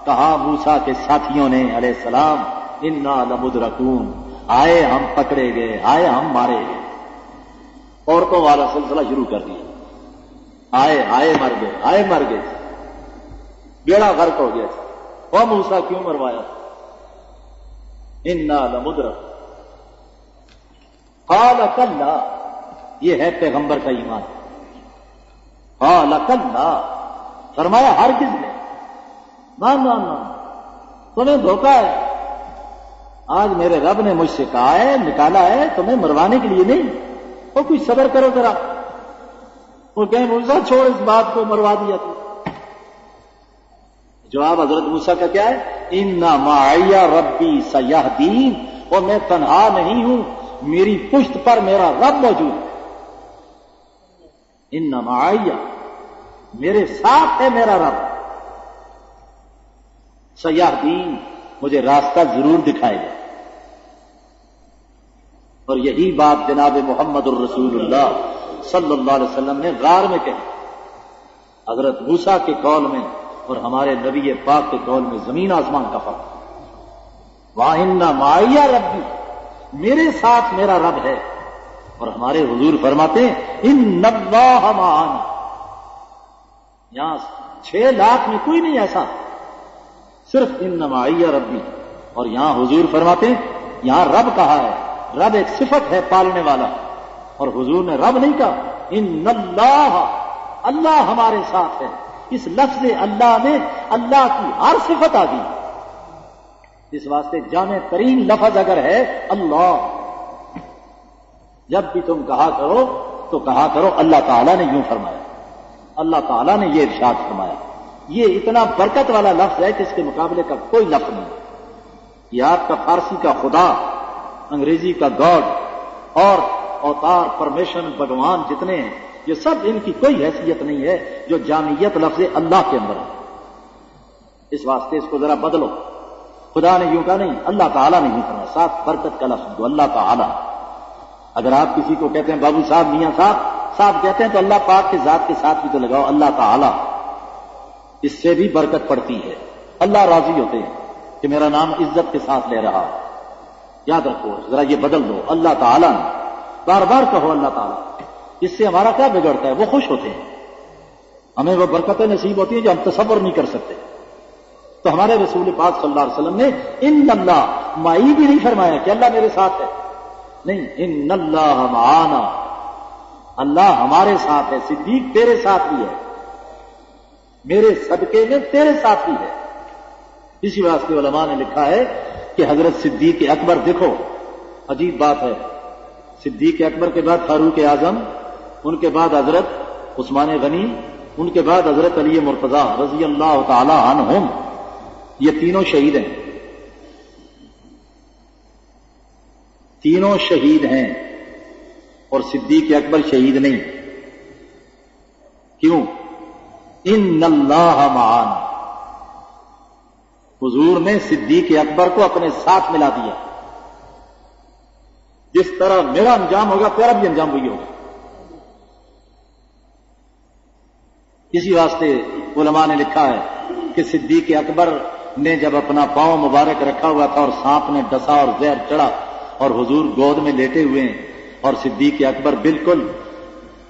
کہا موسیٰ کے ساتھیوں نے علیہ السلام, انا لمدرکون, آئے ہم پکڑے گئے، آئے ہم مارے گئے، عورتوں والا سلسلہ شروع کر دیا، آئے مر گئے، آئے مر گئے، بیڑا غرق ہو گیا تھا، موسیٰ کیوں مروایا؟ انا لمدرک، قال کلا، یہ ہے پیغمبر کا ایمان، قال کلا، فرمایا ہرگز نہیں، نہ تمہیں دھوکہ ہے، آج میرے رب نے مجھ سے کہا ہے، نکالا ہے تمہیں مروانے کے لیے نہیں، وہ کچھ صبر کرو ذرا، وہ کہیں موسیٰ چھوڑ اس بات کو، مروا دیا تو۔ جواب حضرت موسیٰ کا کیا ہے؟ ان معی ربی سیہدین، اور میں تنہا نہیں ہوں، میری پشت پر میرا رب موجود ہے، ان معی، میرے ساتھ ہے میرا رب، سیہدین، مجھے راستہ ضرور دکھائے گا۔ اور یہی بات جناب محمد الرسول اللہ صلی اللہ علیہ وسلم نے غار میں کہی، حضرت موسیٰ کے قول میں اور ہمارے نبی پاک کے قول میں زمین آسمان کا فرق۔ وَإِنَّ مَعِيَ رَبِّي، میرے ساتھ میرا رب ہے، اور ہمارے حضور فرماتے ہیں اِنَّ اللَّهَ مَعَنَا، یہاں 6 لاکھ میں کوئی نہیں ایسا، صرف اِنَّ مَعِيَ رَبِّي، اور یہاں حضور فرماتے ہیں یہاں رب کہا ہے، رب ایک صفت ہے پالنے والا، اور حضور نے رب نہیں کہا، اِنَّ اللَّهَ، اللہ ہمارے ساتھ ہے، اس لفظ اللہ میں اللہ کی ہر صفت آ گئی، اس واسطے جامع ترین لفظ اگر ہے اللہ، جب بھی تم کہا کرو تو کہا کرو اللہ تعالیٰ نے یوں فرمایا، اللہ تعالیٰ نے یہ ارشاد فرمایا، یہ اتنا برکت والا لفظ ہے کہ اس کے مقابلے کا کوئی لفظ نہیں۔ یہ آپ کا فارسی کا خدا، انگریزی کا گاڈ اور اوتار، پرمیشن، بھگوان جتنے ہیں، یہ سب ان کی کوئی حیثیت نہیں ہے جو جامعیت لفظ اللہ کے اندر ہے۔ اس واسطے اس کو ذرا بدلو، خدا نے یوں کہا نہیں، اللہ تعالیٰ نے یوں فرمایا، ساتھ برکت کا لفظ دو، اللہ تعالیٰ۔ اگر آپ کسی کو کہتے ہیں بابو صاحب، میاں صاحب کہتے ہیں تو اللہ پاک کے ذات کے ساتھ بھی تو لگاؤ، اللہ تعالیٰ، اس سے بھی برکت پڑتی ہے، اللہ راضی ہوتے ہیں کہ میرا نام عزت کے ساتھ لے رہا، یاد رکھو، ذرا یہ بدل دو، اللہ تعالیٰ نے، بار بار کہو اللہ تعالیٰ، اس سے ہمارا کیا بگڑتا ہے؟ وہ خوش ہوتے ہیں، ہمیں وہ برکتیں نصیب ہوتی ہیں جو ہم تصور نہیں کر سکتے۔ تو ہمارے رسول پاک صلی اللہ علیہ وسلم نے ان اللہ معی بھی نہیں فرمایا کہ اللہ میرے ساتھ ہے، نہیں، ان اللہ معانا، اللہ ہمارے ساتھ ہے، صدیق تیرے ساتھ بھی ہے، میرے صدقے میں تیرے ساتھ بھی ہے۔ اسی واسطے علماء نے لکھا ہے کہ حضرت صدیق اکبر، دیکھو عجیب بات ہے، صدیق اکبر کے بعد فاروق اعظم، ان کے بعد حضرت عثمان غنی، ان کے بعد حضرت علی مرتضیٰ رضی اللہ تعالی عنہم، یہ تینوں شہید ہیں، تینوں شہید ہیں، اور صدیق اکبر شہید نہیں، کیوں؟ ان اللہ معانا، حضور نے صدیق اکبر کو اپنے ساتھ ملا دیا، جس طرح میرا انجام ہوگا تیرا بھی انجام وہی ہوگا۔ اسی واسطے علماء نے لکھا ہے کہ صدیق اکبر نے جب اپنا پاؤں مبارک رکھا ہوا تھا اور سانپ نے ڈسا اور زہر چڑھا، اور حضور گود میں لیٹے ہوئے ہیں، اور صدیق اکبر بالکل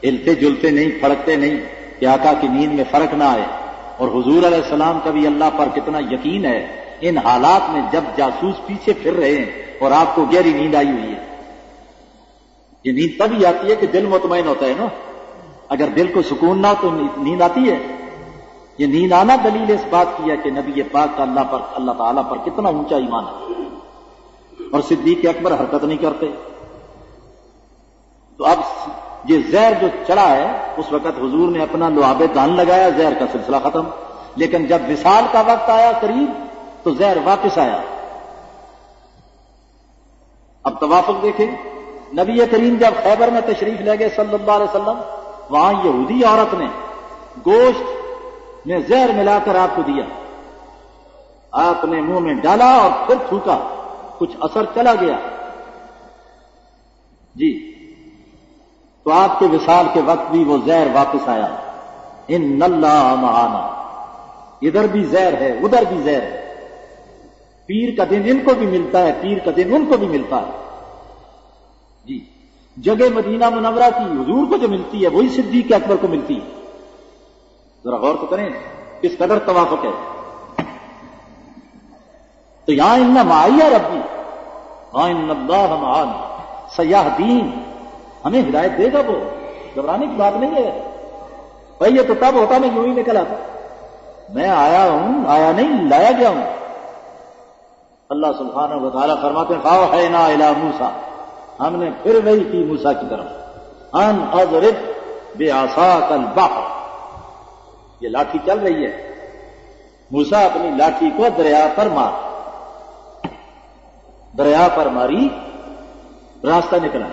ہلتے جلتے نہیں، پھڑکتے نہیں کہ آقا کی نیند میں فرق نہ آئے، اور حضور علیہ السلام کا بھی اللہ پر کتنا یقین ہے، ان حالات میں جب جاسوس پیچھے پھر رہے ہیں اور آپ کو گہری نیند آئی ہوئی ہے، یہ نیند تبھی آتی ہے کہ دل مطمئن ہوتا ہے نا، اگر دل کو سکون نہ ہو تو نیند آتی ہے؟ یہ نیند آنا دلیل اس بات کی ہے کہ نبی پاک کا اللہ تعالیٰ پر کتنا اونچا ایمان ہے، اور صدیق اکبر حرکت نہیں کرتے۔ تو اب یہ زہر جو چڑھا ہے، اس وقت حضور نے اپنا لعاب دہن لگایا، زہر کا سلسلہ ختم، لیکن جب وصال کا وقت آیا قریب تو زہر واپس آیا۔ اب توافق دیکھیں، نبی کریم جب خیبر میں تشریف لے گئے صلی اللہ علیہ وسلم، وہاں یہودی عورت نے گوشت میں زہر ملا کر آپ کو دیا، آپ نے منہ میں ڈالا اور پھر تھوکا، کچھ اثر چلا گیا جی، تو آپ کے وصال کے وقت بھی وہ زہر واپس آیا۔ ان اللہ معانا، ادھر بھی زہر ہے ادھر بھی زہر ہے، پیر کا دن ان کو بھی ملتا ہے، پیر کا دن ان کو بھی ملتا ہے، جی جگہ مدینہ منورہ کی حضور کو جو ملتی ہے وہی صدیق اکبر کو ملتی ہے. ذرا غور تو کریں کس قدر توافق ہے. تو یہاں ان معیہ ربی ہاں ان اللہ معانا سیاح دین ہمیں ہدایت دے گا. وہ گھبرانے کی بات نہیں ہے بھائی. یہ تو تب ہوتا میں یوں ہی نکل آتا. میں آیا ہوں آیا نہیں لایا گیا ہوں. اللہ سبحانہ و تعالیٰ فرماتے ہیں فَأَوْحَيْنَا إِلَىٰ مُوسَىٰ ہم نے پھر وہی کی موسیٰ کی طرف ان اضرب بعصاک البحر. یہ لاٹھی چل رہی ہے. موسیٰ اپنی لاٹھی کو دریا پر مار. دریا پر ماری راستہ نکلا.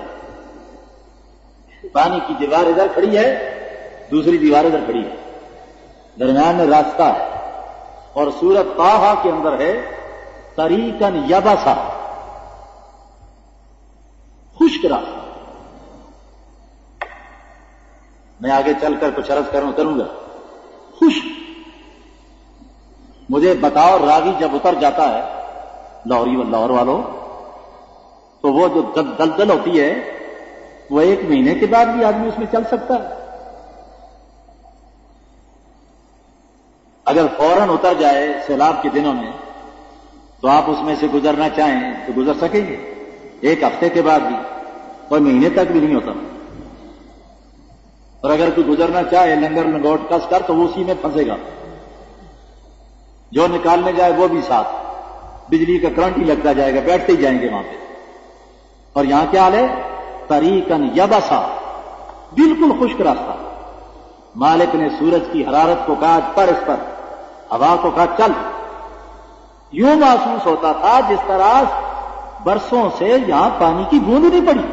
پانی کی دیوار ادھر کھڑی ہے دوسری دیوار ادھر کھڑی ہے درمیان میں راستہ ہے. اور سورۃ طٰہٰ کے اندر ہے طریقاً یبسا خشک راستہ. میں آگے چل کر کچھ عرض کروں گا. خشک مجھے بتاؤ راوی جب اتر جاتا ہے لاہوری و لاہور والوں تو وہ جو دلدل ہوتی ہے وہ 1 مہینے کے بعد بھی آدمی اس میں چل سکتا ہے. اگر فوراً اتر جائے سیلاب کے دنوں میں تو آپ اس میں سے گزرنا چاہیں تو گزر سکیں گے. 1 ہفتے کے بعد بھی کوئی مہینے تک بھی نہیں ہوتا. اور اگر کوئی گزرنا چاہے لنگر لنگوٹ کس کر تو وہ اسی میں پھنسے گا. جو نکالنے جائے وہ بھی ساتھ بجلی کا کرنٹ ہی لگتا جائے گا. بیٹھتے ہی جائیں گے وہاں پہ. اور یہاں کیا حال ہے طریقاً یبسا بالکل خشک راستہ. مالک نے سورج کی حرارت کو کہا پڑ اس پر. ہوا کو کہا چل. یوں محسوس ہوتا تھا جس طرح برسوں سے یہاں پانی کی بوند نہیں پڑی.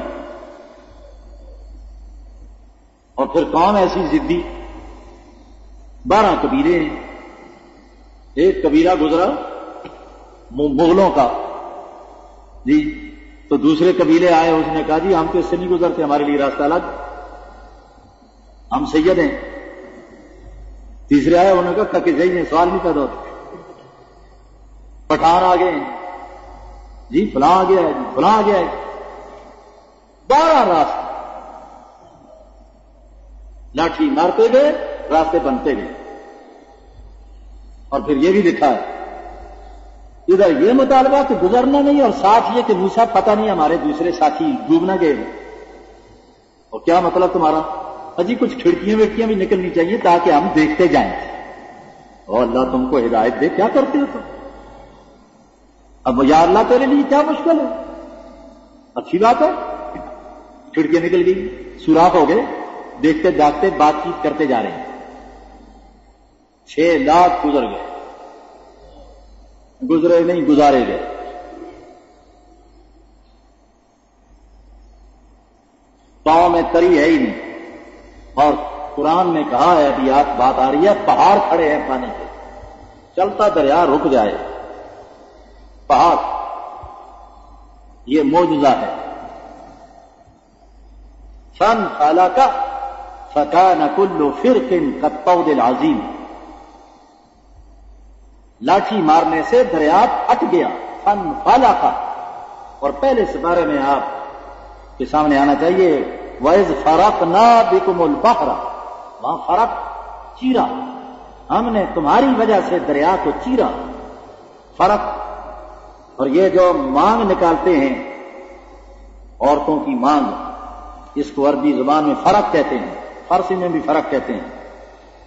اور پھر کون ایسی ضدی 12 قبیلے ہیں. ایک قبیلہ گزرا مغلوں کا جی تو دوسرے قبیلے آئے. اس نے کہا جی ہم تو اس سے نہیں گزرتے ہمارے لیے راستہ الگ ہم سید ہیں. تیسرے آئے انہوں نے کہا کہ جی سوال نہیں پیدا ہوتا. پٹھان آ گئے جی فلاں آ گیا ہے جی فلاں آ گیا ہے. 12 راستے لاٹھی مارتے گئے راستے بنتے گئے. اور پھر یہ بھی لکھا ہے ادھر یہ مطالبہ کہ گزرنا نہیں اور ساتھ یہ کہ موسیٰ پتہ نہیں ہمارے دوسرے ساتھی ڈوب نہ گئے. اور کیا مطلب تمہارا اجی کچھ کھڑکیاں وڑکیاں بھی نکلنی چاہیے تاکہ ہم دیکھتے جائیں. اور اللہ تم کو ہدایت دے. کیا کرتے ہو تم؟ اب یا اللہ تیرے لیے کیا مشکل ہے. اچھی بات ہے کھڑکیاں نکل گئی سوراخ ہو گئے دیکھتے جاگتے بات چیت کرتے جا رہے ہیں. 6 لاکھ گزر گئے. گزرے نہیں گزارے گئے. پاؤں میں تری ہے ہی نہیں. اور قرآن نے کہا ہے ابھی بات آ رہی ہے پہاڑ کھڑے ہیں پانی کے. چلتا دریا رک جائے پہاڑ. یہ معجزہ ہے. فن خالق فکان کل فرق کالطود العظیم. لاٹھی مارنے سے دریا پھٹ گیا. فن خالق. اور پہلے سپارے میں آپ کے سامنے آنا چاہیے وَإِذْ فَرَقْنَا بِكُمُ الْبَحْرَ. وہاں فرق چیرا. ہم نے تمہاری وجہ سے دریا کو چیرا. فرق. اور یہ جو مانگ نکالتے ہیں عورتوں کی مانگ اس کو عربی زبان میں فرق کہتے ہیں. فارسی میں بھی فرق کہتے ہیں.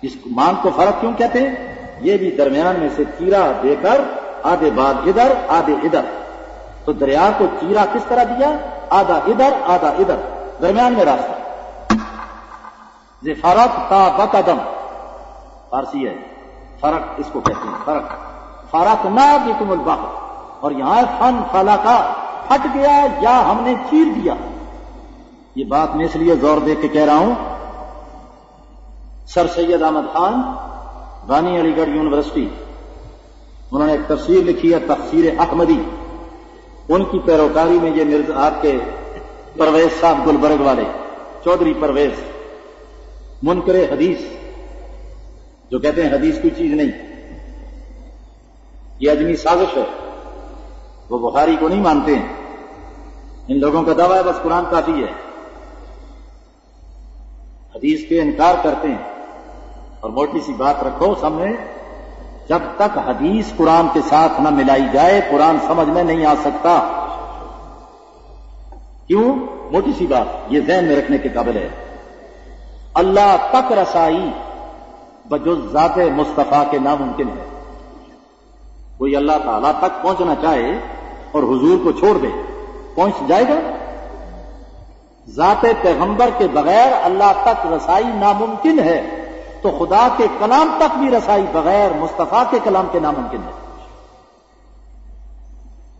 اس مانگ کو فرق کیوں کہتے ہیں؟ یہ بھی درمیان میں سے چیرا دے کر آدھے بعد ادھر آدھے ادھر. تو دریا کو چیرا کس طرح دیا؟ آدھا ادھر آدھا ادھر درمیان میں راستہ. یہ فرق تا بقدم فارسی ہے. فرق اس کو کہتے ہیں فرق. فرق نہ بکم البحر. اور یہاں فن خلقا پھٹ گیا یا ہم نے چیر دیا. یہ بات میں اس لیے زور دے کے کہہ رہا ہوں سر سید احمد خان بانی علی گڑھ یونیورسٹی انہوں نے ایک تفسیر لکھی ہے تفسیر احمدی. ان کی پیروکاری میں یہ مرزا آپ کے پرویز صاحب گلبرگ والے چودھری پرویز منکر حدیث جو کہتے ہیں حدیث کوئی چیز نہیں یہ اجمی سازش ہے. وہ بخاری کو نہیں مانتے ہیں ان لوگوں کا دعویٰ ہے بس قرآن کافی ہے، حدیث کے انکار کرتے ہیں. اور موٹی سی بات رکھو سامنے، جب تک حدیث قرآن کے ساتھ نہ ملائی جائے قرآن سمجھ میں نہیں آ سکتا. کیوں؟ موٹی سی بات یہ ذہن میں رکھنے کے قابل ہے. اللہ تک رسائی بجز ذات مصطفیٰ کے ناممکن ہے. کوئی اللہ تعالیٰ تک پہنچنا چاہے اور حضور کو چھوڑ دے، پہنچ جائے گا؟ ذات پیغمبر کے بغیر اللہ تک رسائی ناممکن ہے، تو خدا کے کلام تک بھی رسائی بغیر مصطفیٰ کے کلام کے ناممکن ہے.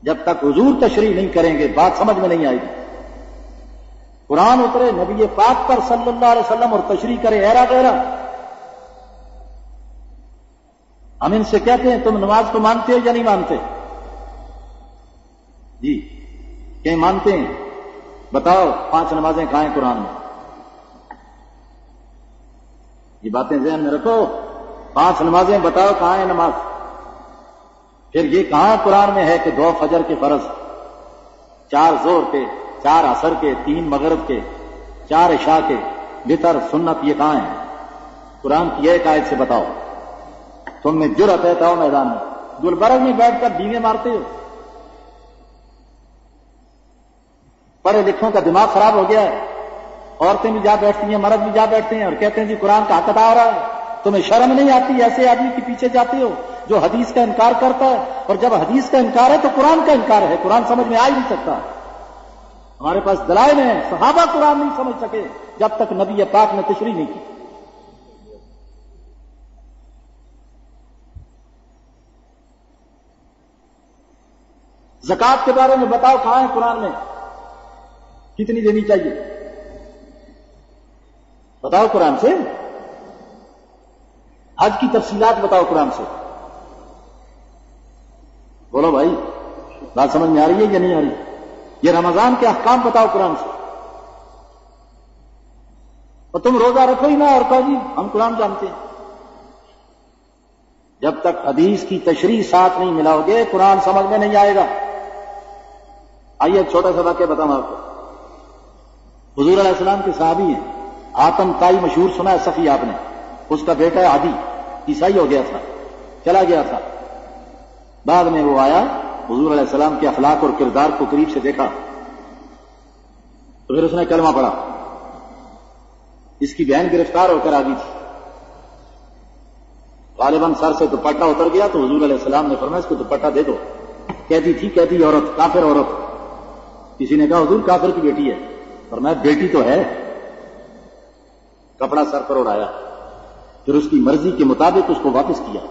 جب تک حضور تشریح نہیں کریں گے بات سمجھ میں نہیں آئے گی. قرآن اترے نبی پاک پر صلی اللہ علیہ وسلم اور تشریح کرے ایرا غیرا. ہم ان سے کہتے ہیں تم نماز کو مانتے ہو یا نہیں مانتے؟ جی کہ مانتے ہیں. بتاؤ 5 نمازیں کہاں ہیں قرآن میں؟ یہ باتیں ذہن میں رکھو. 5 نمازیں بتاؤ کہاں ہے نماز؟ پھر یہ کہاں قرآن میں ہے کہ 2 فجر کے فرض، 4 ظہر کے، 4 عصر کے، 3 مغرب کے، 4 عشاء کے، وتر سنت، یہ کہاں ہیں؟ قرآن کی ایک آیت سے بتاؤ. تم میں جرأت ہے تو آؤ میدان میں. گلبرگ میں بیٹھ کر ڈینگے مارتے ہو. پڑھے لکھوں کا دماغ خراب ہو گیا ہے. عورتیں بھی جا بیٹھتی ہیں، مرد بھی جا بیٹھتے ہیں اور کہتے ہیں جی قرآن کا حق ادا ہو رہا ہے. تمہیں شرم نہیں آتی ایسے آدمی کے پیچھے جاتے ہو جو حدیث کا انکار کرتا ہے؟ اور جب حدیث کا انکار ہے تو قرآن کا انکار ہے. قرآن سمجھ میں آ ہی نہیں سکتا. ہمارے پاس دلائل ہیں. صحابہ قرآن نہیں سمجھ سکے جب تک نبی پاک نے تشریح نہیں کی. زکات کے بارے میں بتاؤ کہاں ہے قرآن میں؟ کتنی دینی چاہیے بتاؤ قرآن سے. حج کی تفصیلات بتاؤ قرآن سے. بولو بھائی بات سمجھ میں آ رہی ہے یا نہیں آ رہی؟ یہ رمضان کے احکام بتاؤ قرآن سے. اور تم روزہ رکھو ہی نہ اور کہو جی ہم قرآن جانتے ہیں. جب تک حدیث کی تشریح ساتھ نہیں ملاؤ گے قرآن سمجھ میں نہیں آئے گا. آئیے ایک چھوٹا سا واقعہ بتاؤں آپ کو. حضور علیہ السلام کے صحابی ہیں آتم تائی، مشہور سنا ہے صفی آپ نے. اس کا بیٹا عدی عیسائی ہو گیا تھا، چلا گیا تھا. بعد میں وہ آیا، حضور علیہ السلام کے اخلاق اور کردار کو قریب سے دیکھا تو پھر اس نے کلمہ پڑھا. اس کی بہن گرفتار ہو کر آ گئی تھی. غالباً سر سے دوپٹہ اتر گیا تو حضور علیہ السلام نے فرمایا اس کو دوپٹہ دے دو. کہتی تھی کہتی عورت، کافر عورت. کسی نے کہا حضور کافر کی بیٹی ہے. فرمایا بیٹی تو ہے. کپڑا سر پر اڑایا، پھر اس کی مرضی کے مطابق اس کو واپس کیا،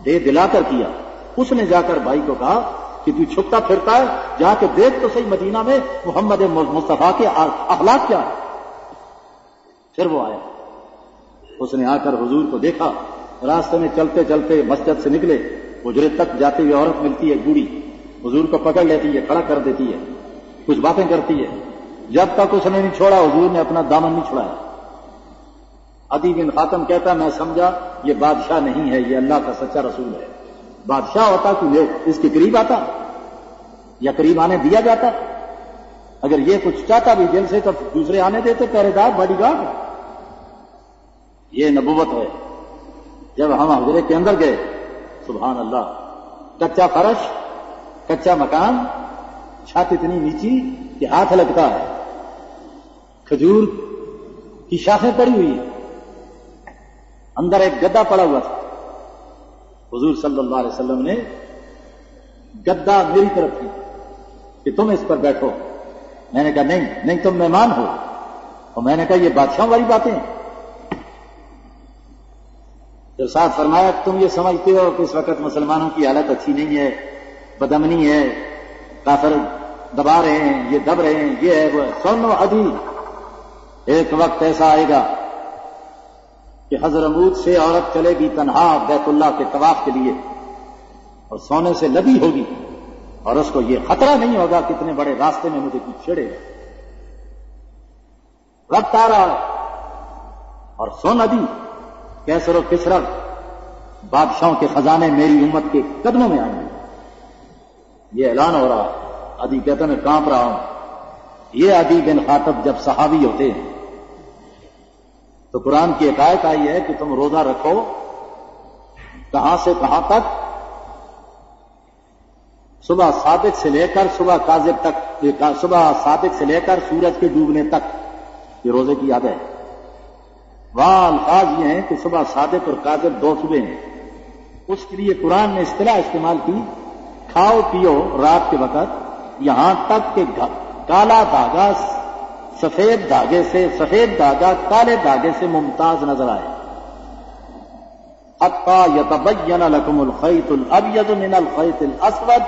دے دلا کر کیا. اس نے جا کر بھائی کو کہا کہ تو چھپتا پھرتا ہے، جا کے دیکھ تو صحیح مدینہ میں محمد مصطفیٰ کے اخلاق کیا ہے. پھر وہ آیا، اس نے آ کر حضور کو دیکھا. راستے میں چلتے چلتے مسجد سے نکلے، حجرے تک جاتے ہوئے عورت ملتی ہے بوڑھی، حضور کو پکڑ لیتی ہے، کھڑا کر دیتی ہے، کچھ باتیں کرتی ہے. جب تک اس نے نہیں چھوڑا حضور نے اپنا دامن نہیں چھڑایا. عدی بن خاتم کہتا میں سمجھا یہ بادشاہ نہیں ہے، یہ اللہ کا سچا رسول ہے. بادشاہ ہوتا کہ اس کے قریب آتا یا قریب آنے دیا جاتا؟ اگر یہ کچھ چاہتا بھی دل سے تو دوسرے آنے دیتے، پہرے دار، باڈی گارڈ. یہ نبوت ہے. جب ہم حجرے کے اندر گئے، سبحان اللہ، کچا فرش، کچا مکان، چھت اتنی نیچی کہ ہاتھ لگتا ہے، کھجور کی شاخیں پڑی ہوئی، اندر ایک گدا پڑا ہوا تھا. حضور صلی اللہ علیہ وسلم نے گدا میری طرف کی کہ تم اس پر بیٹھو. میں نے کہا نہیں تم مہمان ہو. اور میں نے کہا یہ بادشاہ والی باتیں. جب ساتھ فرمایا تم یہ سمجھتے ہو کہ اس وقت مسلمانوں کی حالت اچھی نہیں ہے، بدامنی ہے، کافر دبا رہے ہیں، یہ دب رہے ہیں، یہ ہے وہ. سنو عدی، ایک وقت ایسا آئے گا کہ حضرموت سے عورت چلے گی تنہا بیت اللہ کے طواف کے لیے اور سونے سے لدی ہوگی، اور اس کو یہ خطرہ نہیں ہوگا کتنے بڑے راستے میں مجھے کچھ چھڑے گا. وقت آ رہا ہے. اور سن عدی، کیسر و کسرا بادشاہوں کے خزانے میری امت کے قدموں میں آئیں گے. یہ اعلان ہو رہا ہے. عدی کہتا میں کانپ رہا ہوں. یہ عدی بن خاطب جب صحابی ہوتے ہیں تو قرآن کی حکایت آئی ہے کہ تم روزہ رکھو کہاں سے کہاں تک؟ صبح صادق سے لے کر صبح کاذب تک، صبح صادق سے لے کر سورج کے ڈوبنے تک، یہ روزے کی یاد ہے۔ وہاں الفاظ یہ ہیں کہ صبح صادق اور کاذب دو صبح ہیں، اس کے لیے قرآن نے اصطلاح استعمال کی، کھاؤ پیو رات کے وقت یہاں تک کہ کالا دھاگا سفید دھاگے سے، سفید دھاگا کالے دھاگے سے ممتاز نظر آئے، حتی یتبین لکم الخیط الابیض من الخیط الاسود،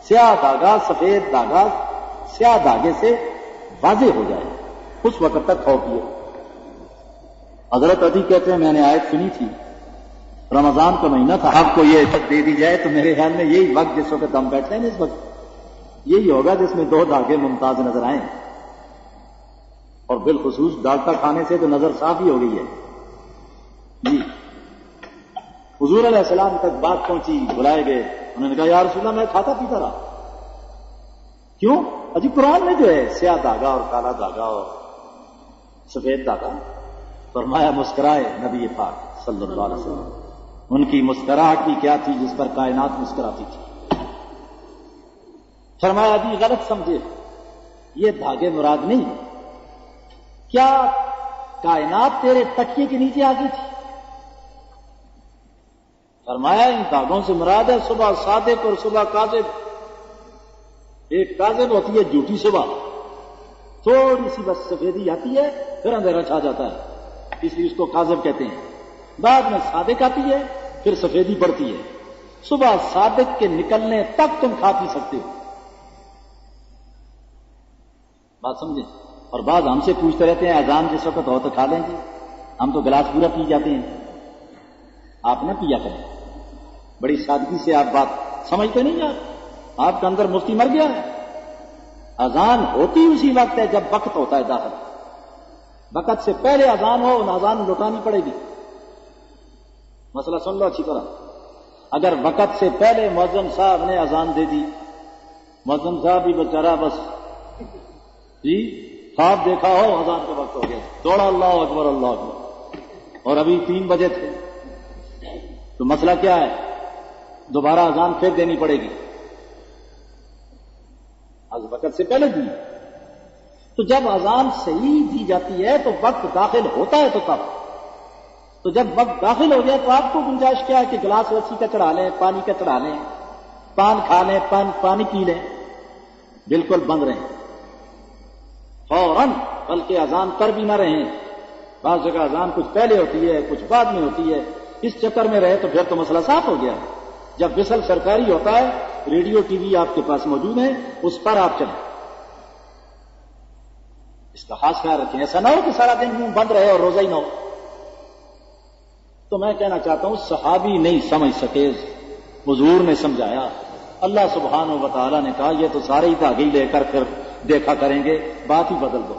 سیاہ دھاگا سفید دھاگا سیاہ دھاگے سے واضح ہو جائے، اس وقت تک کھاؤ پیو۔ حضرت عدی کہتے ہیں میں نے آیت سنی تھی، رمضان کا مہینہ تھا، آپ کو یہ عزت دے دی جائے تو میرے خیال میں یہی وقت جس وقت ہم بیٹھتے ہیں اس وقت یہی ہوگا جس میں دو دھاگے ممتاز نظر آئیں، اور بالخصوص ڈالٹا کھانے سے تو نظر صاف ہی ہو گئی ہے جی۔ حضور علیہ السلام تک بات پہنچی، بلائے گئے، انہوں نے کہا یا رسول اللہ میں کھاتا پیتا رہا، کیوں؟ اجی قرآن میں جو ہے سیاہ دھاگا اور کالا دھاگا اور سفید دھاگا، فرمایا مسکرائے نبی پاک صلی اللہ علیہ وسلم، ان کی مسکراہٹ کی کیا تھی جس پر کائنات مسکراتی تھی۔ فرمایا ابھی غلط سمجھے، یہ دھاگے مراد نہیں، کیا کائنات تیرے تکیے کے نیچے آ گئی تھی؟ فرمایا ان دھاگوں سے مراد ہے صبح صادق اور صبح کاذب۔ ایک کاذب ہوتی ہے جھوٹی صبح، تھوڑی سی بس سفیدی آتی ہے پھر اندھیرا چھا جاتا ہے، اس لیے اس کو کاذب کہتے ہیں، بعد میں صادق آتی ہے پھر سفیدی پڑتی ہے، صبح صادق کے نکلنے تک تم کھا پی سکتے ہو، بات سمجھیں۔ اور بعض ہم سے پوچھتے رہتے ہیں اذان جس وقت ہو تو کھا لیں گے، ہم تو گلاس پورا پی جاتے ہیں، آپ نہ پیا کریں، بڑی سادگی سے آپ بات سمجھتے نہیں، آپ کا اندر مفتی مر گیا ہے۔ اذان ہوتی اسی وقت ہے جب وقت ہوتا ہے داخل، وقت سے پہلے اذان ہو اذان لوٹانی پڑے گی۔ مسئلہ سن لو اچھی طرح، اگر وقت سے پہلے مؤذن صاحب نے اذان دے دی، مؤذن صاحب بھی بیچارہ بس جی خواب دیکھا ہو اذان کا وقت ہو گیا، دوڑا اللہ اکبر اللہ اکبر، اور ابھی 3 بجے تھے، تو مسئلہ کیا ہے؟ دوبارہ اذان پھر دینی پڑے گی، آج وقت سے پہلے دی۔ تو جب اذان صحیح دی جاتی ہے تو وقت داخل ہوتا ہے تو تب، تو جب وقت داخل ہو جائے تو آپ کو گنجائش کیا ہے کہ گلاس وسیع کا چڑھا لیں، پانی کا چڑھا لیں، پان کھا لیں، پانی پی لیں، بالکل بند رہیں فوراً، بلکہ اذان پر بھی نہ رہیں۔ بعض جگہ اذان کچھ پہلے ہوتی ہے کچھ بعد میں ہوتی ہے، اس چکر میں رہے تو پھر تو مسئلہ صاف ہو گیا۔ جب وصل سرکاری ہوتا ہے، ریڈیو ٹی وی آپ کے پاس موجود ہے، اس پر آپ چلیں، اس کا خاص خیال رکھیں، ایسا نہ ہو کہ سارا دن منہ بند رہے اور روزہ ہی نہ ہو۔ تو میں کہنا چاہتا ہوں صحابی نہیں سمجھ سکے، حضور نے سمجھایا، اللہ سبحانہ و تعالیٰ نے کہا یہ تو سارے ہی دھاگے لے کر پھر دیکھا کریں گے، بات ہی بدل دو۔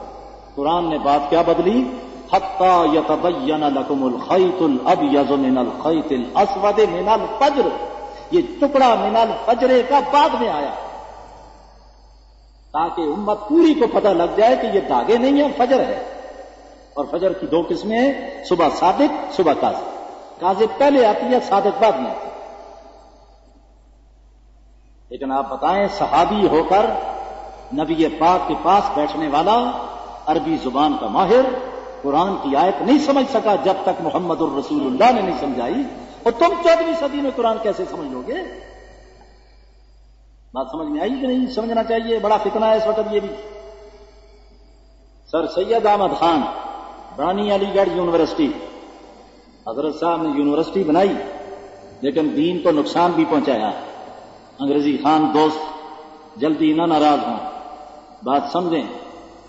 قرآن نے بات کیا بدلی؟ حتی یتبین لکم الخیط الابیض من الخیط الاسود من الفجر، یہ ٹکڑا من الفجر کا بعد میں آیا تاکہ امت پوری کو پتہ لگ جائے کہ یہ دھاگے نہیں ہیں، فجر ہے، اور فجر کی 2 قسمیں ہیں، صبح صادق صبح کاذب، کاذب پہلے آتی ہے صادق بعد میں آتی ہے۔ لیکن آپ بتائیں صحابی ہو کر نبی پاک کے پاس بیٹھنے والا، عربی زبان کا ماہر، قرآن کی آیت نہیں سمجھ سکا جب تک محمد الرسول اللہ نے نہیں سمجھائی، اور تم 14ویں صدی میں قرآن کیسے سمجھ لو گے؟ بات سمجھ میں آئی کہ نہیں؟ سمجھنا چاہیے، بڑا فتنہ ہے اس وقت یہ بھی۔ سر سید احمد خان بانی علی گڑھ یونیورسٹی، حضرت صاحب نے یونیورسٹی بنائی لیکن دین کو نقصان بھی پہنچایا۔ انگریزی خان دوست جلدی نہ ناراض ہوں، بات سمجھیں،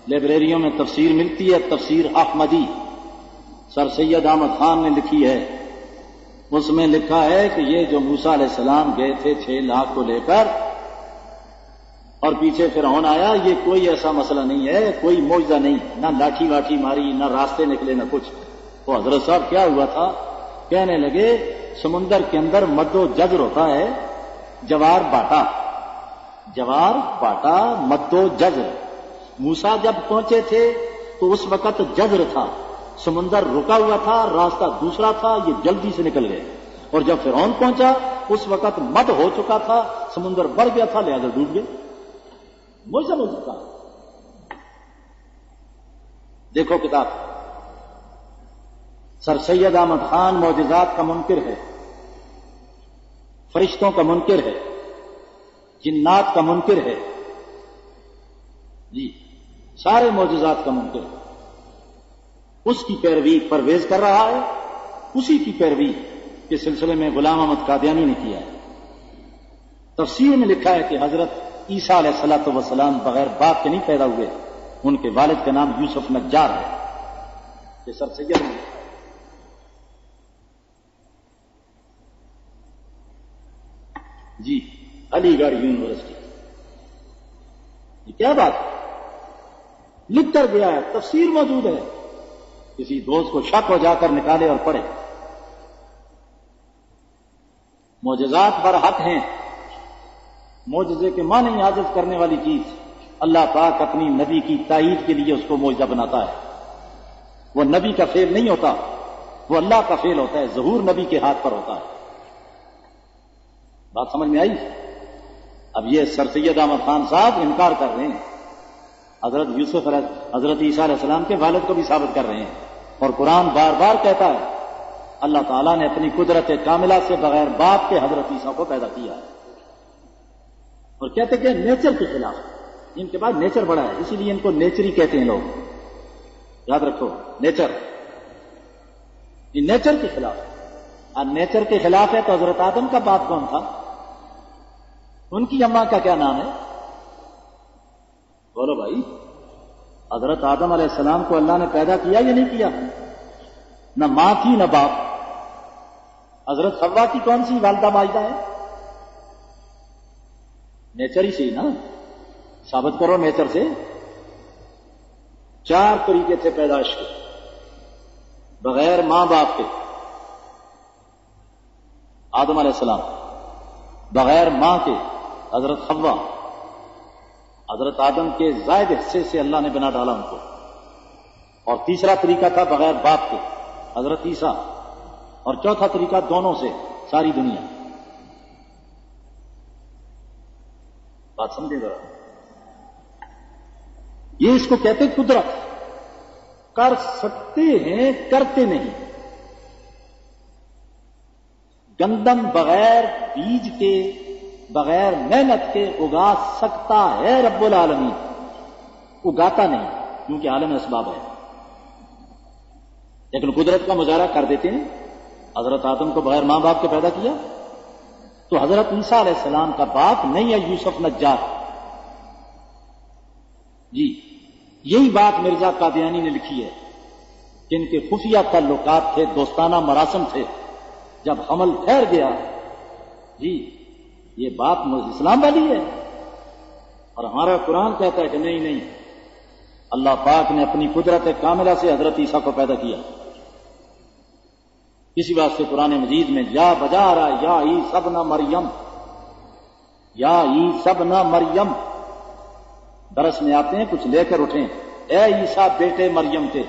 لائبریریوں میں تفسیر ملتی ہے، تفسیر احمدی، سر سید احمد خان نے لکھی ہے، اس میں لکھا ہے کہ یہ جو موسیٰ علیہ السلام گئے تھے 6 لاکھ کو لے کر اور پیچھے فرعون آیا، یہ کوئی ایسا مسئلہ نہیں ہے، کوئی معجزہ نہیں، نہ لاٹھی واٹھی ماری، نہ راستے نکلے، نہ کچھ۔ تو حضرت صاحب کیا ہوا تھا؟ کہنے لگے سمندر کے اندر مد و جزر ہوتا ہے، جوار باٹا، مد و جزر، موسیٰ جب پہنچے تھے تو اس وقت جزر تھا، سمندر رکا ہوا تھا، راستہ دوسرا تھا، یہ جلدی سے نکل گئے. اور جب فرعون پہنچا اس وقت مد ہو چکا تھا، سمندر بڑھ گیا تھا، لہذا ڈوب گئے. معجزہ ہو سکتا. دیکھو کتاب سر سید احمد خان معجزات کا منکر ہے، فرشتوں کا منکر ہے، جنات کا منکر ہے، جی سارے معجزات کا منکر ہے. اس کی پیروی پرویز کر رہا ہے، اسی کی پیروی کے سلسلے میں غلام احمد قادیانی نے کیا ہے. تفسیر میں لکھا ہے کہ حضرت عیسیٰ علیہ الصلوۃ والسلام بغیر باپ کے نہیں پیدا ہوئے، ان کے والد کا نام یوسف نجار ہے. یہ سر سید نے جی علی گڑھ یونیورسٹی. یہ کیا بات ہے؟ لکھ کر گیا ہے، تفسیر موجود ہے. کسی دوست کو شک ہو جا کر نکالے اور پڑھے. معجزات برحق ہیں. معجزے کے معنی عاجز کرنے والی چیز اللہ پاک اپنی نبی کی تائید کے لیے اس کو معجزہ بناتا ہے. وہ نبی کا فعل نہیں ہوتا، وہ اللہ کا فعل ہوتا ہے. ظہور نبی کے ہاتھ پر ہوتا ہے. بات سمجھ میں آئی؟ اب یہ سر سید احمد خان صاحب انکار کر رہے ہیں، حضرت عیسیٰ علیہ السلام کے والد کو بھی ثابت کر رہے ہیں. اور قرآن بار بار کہتا ہے اللہ تعالیٰ نے اپنی قدرت کاملہ سے بغیر باپ کے حضرت عیسیٰ کو پیدا کیا ہے. اور کہتے کہ نیچر کے خلاف، ان کے بعد نیچر بڑا ہے، اسی لیے ان کو نیچری کہتے ہیں لوگ. یاد رکھو، نیچر، یہ نیچر کے خلاف ہے. اور نیچر کے خلاف ہے تو حضرت آدم کا باپ کون تھا؟ ان کی اماں کا کیا نام ہے؟ بولو بھائی. حضرت آدم علیہ السلام کو اللہ نے پیدا کیا یا نہیں کیا؟ نہ ماں تھی نہ باپ. حضرت حوا کی کون سی والدہ ماجدہ ہے؟ نیچر ہی سے نا. ثابت کرو نیچر سے. 4 طریقے تھے پیدائش کے، بغیر ماں باپ کے. آدم علیہ السلام، بغیر ماں کے حضرت حوا. حضرت آدم کے زائد حصے سے اللہ نے بنا ڈالا ان کو. اور تیسرا طریقہ تھا بغیر باپ کے، حضرت عیسیٰ. اور چوتھا طریقہ دونوں سے، ساری دنیا. بات سمجھے ذرا. یہ اس کو کہتے قدرت. کر سکتے ہیں، کرتے نہیں. گندم بغیر بیج کے، بغیر محنت کے اگا سکتا ہے رب العالمین، اگاتا نہیں کیونکہ عالم اسباب ہے. لیکن قدرت کا مظاہرہ کر دیتے ہیں. حضرت آدم کو بغیر ماں باپ کے پیدا کیا تو حضرت عیسیٰ علیہ السلام کا باپ نہیں ہے یوسف نجار. جی یہی بات مرزا قادیانی نے لکھی ہے کہ ان کے خفیہ تعلقات تھے، دوستانہ مراسم تھے. جب حمل ٹھہر گیا، جی یہ بات اسلام والی ہے. اور ہمارا قرآن کہتا ہے کہ نہیں نہیں، اللہ پاک نے اپنی قدرت کاملہ سے حضرت عیسیٰ کو پیدا کیا. اسی واسطے قرآن مجید میں یا بجا رہا یا عیسی ابن مریم، یا عیسی ابن مریم. درس میں آتے ہیں کچھ لے کر اٹھیں، اے عیسیٰ بیٹے مریم کے.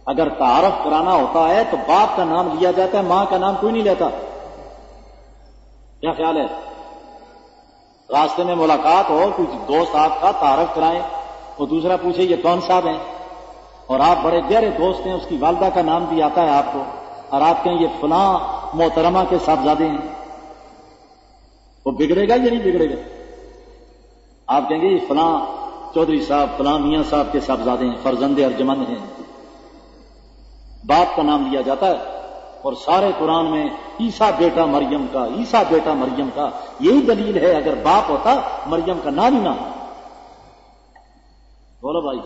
اگر تعارف کرانا ہوتا ہے تو باپ کا نام لیا جاتا ہے، ماں کا نام کوئی نہیں لیتا. کیا خیال ہے؟ راستے میں ملاقات ہو، کوئی دوست آپ کا تعارف کرائیں، وہ دوسرا پوچھے یہ کون صاحب ہیں، اور آپ بڑے گہرے دوست ہیں، اس کی والدہ کا نام بھی آتا ہے آپ کو، اور آپ کہیں یہ فلاں محترمہ کے صاحبزادے ہیں، وہ بگڑے گا یا نہیں بگڑے گا؟ آپ کہیں گے یہ فلاں چودھری صاحب، فلاں میاں صاحب کے صاحبزادے ہیں، فرزند ارجمند ہیں. باپ کا نام لیا جاتا ہے. اور سارے قرآن میں عیسیٰ بیٹا مریم کا، عیسیٰ بیٹا مریم کا. یہی دلیل ہے اگر باپ ہوتا مریم کا نام ہی نہ. بولو بھائی.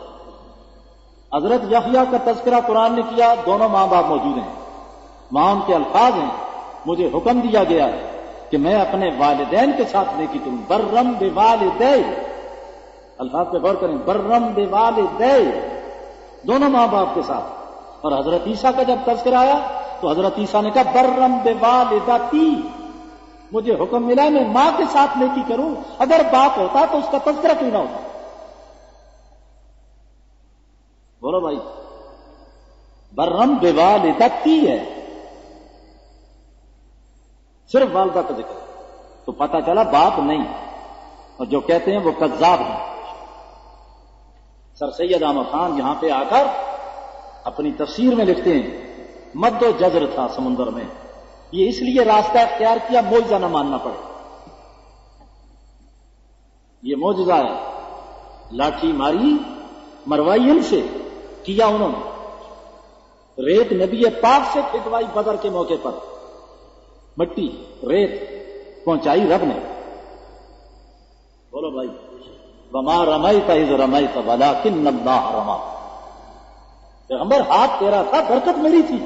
حضرت یحییٰ کا تذکرہ قرآن نے کیا، دونوں ماں باپ موجود ہیں، ماں ان کے الفاظ ہیں، مجھے حکم دیا گیا ہے کہ میں اپنے والدین کے ساتھ نیکی کروں. برم بوالدی، الفاظ پہ غور کریں، برم بوالدی، دونوں ماں باپ کے ساتھ. اور حضرت عیسیٰ کا جب تذکرہ آیا تو حضرت عیسیٰ نے کہا برم بوالدتی، مجھے حکم ملا میں ماں کے ساتھ نیکی کروں. اگر باپ ہوتا تو اس کا تذکرہ کیوں نہ ہوتا؟ بولو بھائی، برم بوالدتی ہے، صرف والدہ کا ذکر، تو پتہ چلا باپ نہیں، اور جو کہتے ہیں وہ کذاب ہیں۔ سر سید احمد خان یہاں پہ آ کر اپنی تفسیر میں لکھتے ہیں مد و جزر تھا سمندر میں، یہ اس لیے راستہ اختیار کیا معجزہ نہ ماننا پڑے۔ یہ معجزہ ہے، لاٹھی ماری مروائی ان سے کیا انہوں نے، ریت نبی پاک سے پھٹوائی بدر کے موقع پر، مٹی ریت پہنچائی رب نے۔ بولو بھائی، وما رمیت اذ رمیت ولکن اللہ رمی، پیغمبر ہاتھ تیرا تھا، برکت میری تھی،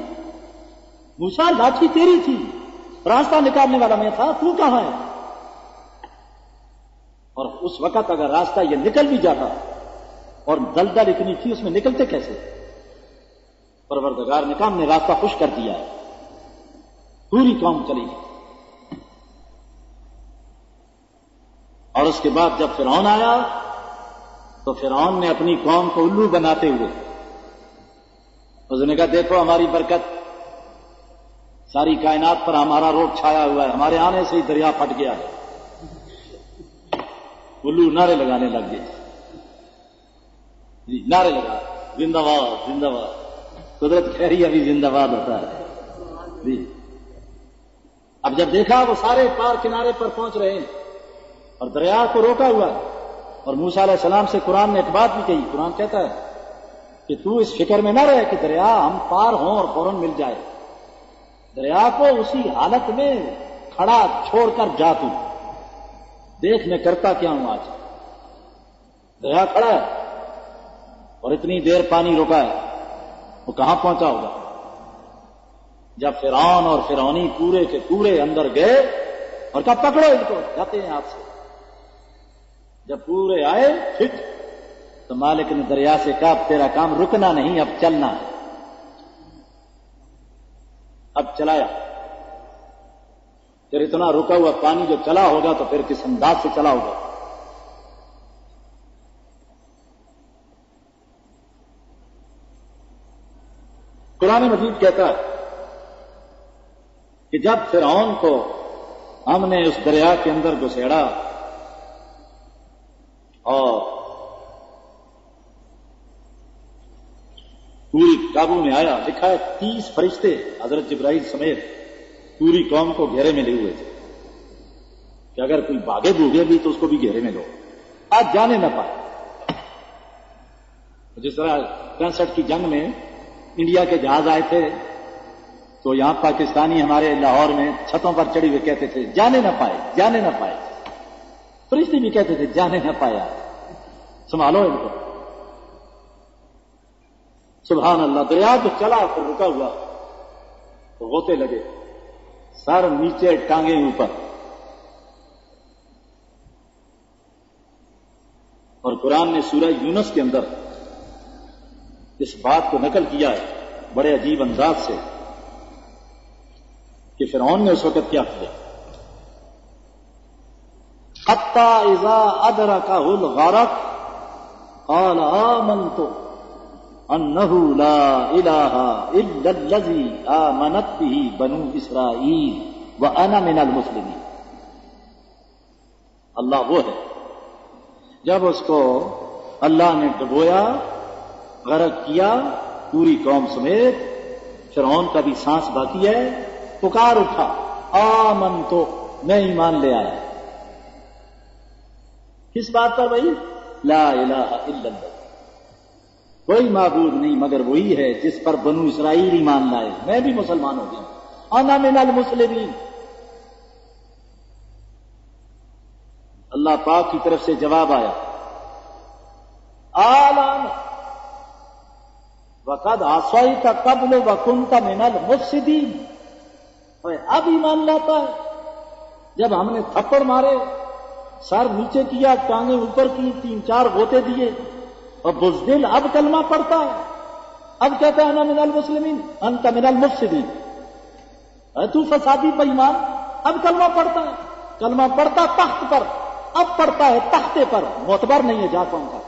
موسیٰ لاٹھی تیری تھی، راستہ نکالنے والا میں تھا، تو کہاں ہے؟ اور اس وقت اگر راستہ یہ نکل بھی جاتا اور دلدل اتنی تھی، اس میں نکلتے کیسے؟ پروردگار نے کہا ہم نے راستہ خوش کر دیا ہے، پوری قوم چلی گئی۔ اور اس کے بعد جب فرعون آیا تو فرعون نے اپنی قوم کو الو بناتے ہوئے اس نے کہا دیکھو ہماری برکت، ساری کائنات پر ہمارا روپ چھایا ہوا ہے، ہمارے آنے سے ہی دریا پھٹ گیا ہے۔ الو نعرے لگانے لگ گئے، نعرے لگا زندہ باد زندہ باد، قدرت کہہ رہی ابھی زندہ باد ہوتا ہے جی۔ اب جب دیکھا وہ سارے پار کنارے پر پہنچ رہے ہیں اور دریا کو روکا ہوا ہے، اور موسیٰ علیہ السلام سے قرآن نے ایک بات بھی کہی، قرآن کہتا ہے کہ تو اس فکر میں نہ رہے کہ دریا ہم پار ہوں اور فوراً مل جائے، دریا کو اسی حالت میں کھڑا چھوڑ کر جا، تو دیکھ میں کرتا کیا ہوں آج۔ دریا کھڑا ہے اور اتنی دیر پانی روکا ہے، وہ کہاں پہنچا ہوگا؟ جب فرعون اور فرعونی پورے کے پورے اندر گئے اور کہا پکڑو ان کو، جاتے ہیں آپ سے۔ جب پورے آئے فٹ تو مالک نے دریا سے کہا تیرا کام رکنا نہیں، اب چلنا ہے۔ اب چلایا، پھر اتنا رکا ہوا پانی جو چلا ہوگا تو پھر کس انداز سے چلا ہوگا؟ قرآن مجید کہتا ہے کہ جب فرعون کو ہم نے اس دریا کے اندر گھسیڑا اور پوری قابو میں آیا، لکھا ہے 30 فرشتے حضرت جبرائیل سمیت پوری قوم کو گھیرے میں لیے ہوئے تھے کہ اگر کوئی بھاگے بھوگے بھی تو اس کو بھی گھیرے میں لو، آج جانے نہ پائے۔ جس طرح 65 کی جنگ میں انڈیا کے جہاز آئے تھے تو یہاں پاکستانی ہمارے لاہور میں چھتوں پر چڑھی ہوئے کہتے تھے جانے نہ پائے، جانے نہ پائے، فرشتے بھی کہتے تھے جانے نہ پایا، سنبھالو ان کو۔ سبحان اللہ، دریا جو چلا پھر رکا ہوا تو غوطے لگے، سر نیچے ٹانگیں اوپر، اور قرآن نے سورہ یونس کے اندر اس بات کو نقل کیا ہے بڑے عجیب انداز سے کہ فرعون نے اس وقت کیا کیا۔ حتی اذا ادرکہ الغرق قال آمنت انہ لا الہ الا الذی آمنت بہ بنو اسرائیل وانا من المسلمین۔ اللہ وہ ہے جب اس کو اللہ نے ڈبویا، غرق کیا پوری قوم سمیت، فرعون کا بھی سانس باقی ہے، پکار اٹھا آمنت، میں ایمان لے آیا۔ کس بات پر بھائی؟ لا الہ الا اللہ، کوئی معبود نہیں مگر وہی ہے جس پر بنو اسرائیل ایمان لائے، میں بھی مسلمان ہو گیا، انا من المسلمین۔ اللہ پاک کی طرف سے جواب آیا آلان وقد عصیت قبل وکنت من المفسدین، اب ایمان لاتا ہے جب ہم نے تھپڑ مارے، سر نیچے کیا، ٹانگیں اوپر کی، 3-4 غوطے دیے، اور بزدل اب کلمہ پڑھتا ہے، اب کہتا ہے انا من المسلمین انت من المفسدین، تو فسادی بے ایمان، اب کلمہ پڑھتا ہے، کلمہ پڑھتا تخت پر، اب پڑھتا ہے تختے پر، معتبر نہیں ہے جا کون کا۔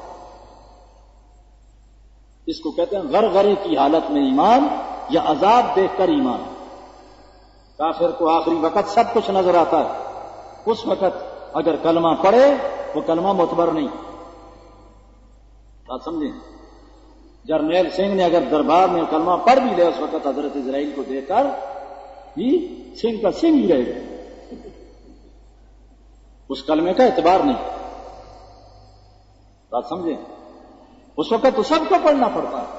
اس کو کہتے ہیں غرغرے کی حالت میں ایمان یا عذاب دیکھ کر ایمان. کافر کو آخری وقت سب کچھ نظر آتا ہے، اس وقت اگر کلمہ پڑھے وہ کلمہ معتبر نہیں. بات سمجھیں؟ جرنیل سنگھ نے اگر دربار میں کلمہ پڑھ بھی لیا اس وقت حضرت اسرائیل کو دیکھ کر سنگھ کا سنگھ ہی رہے گا، اس کلمے کا اعتبار نہیں. بات سمجھیں؟ اس وقت تو سب کو پڑھنا پڑتا ہے،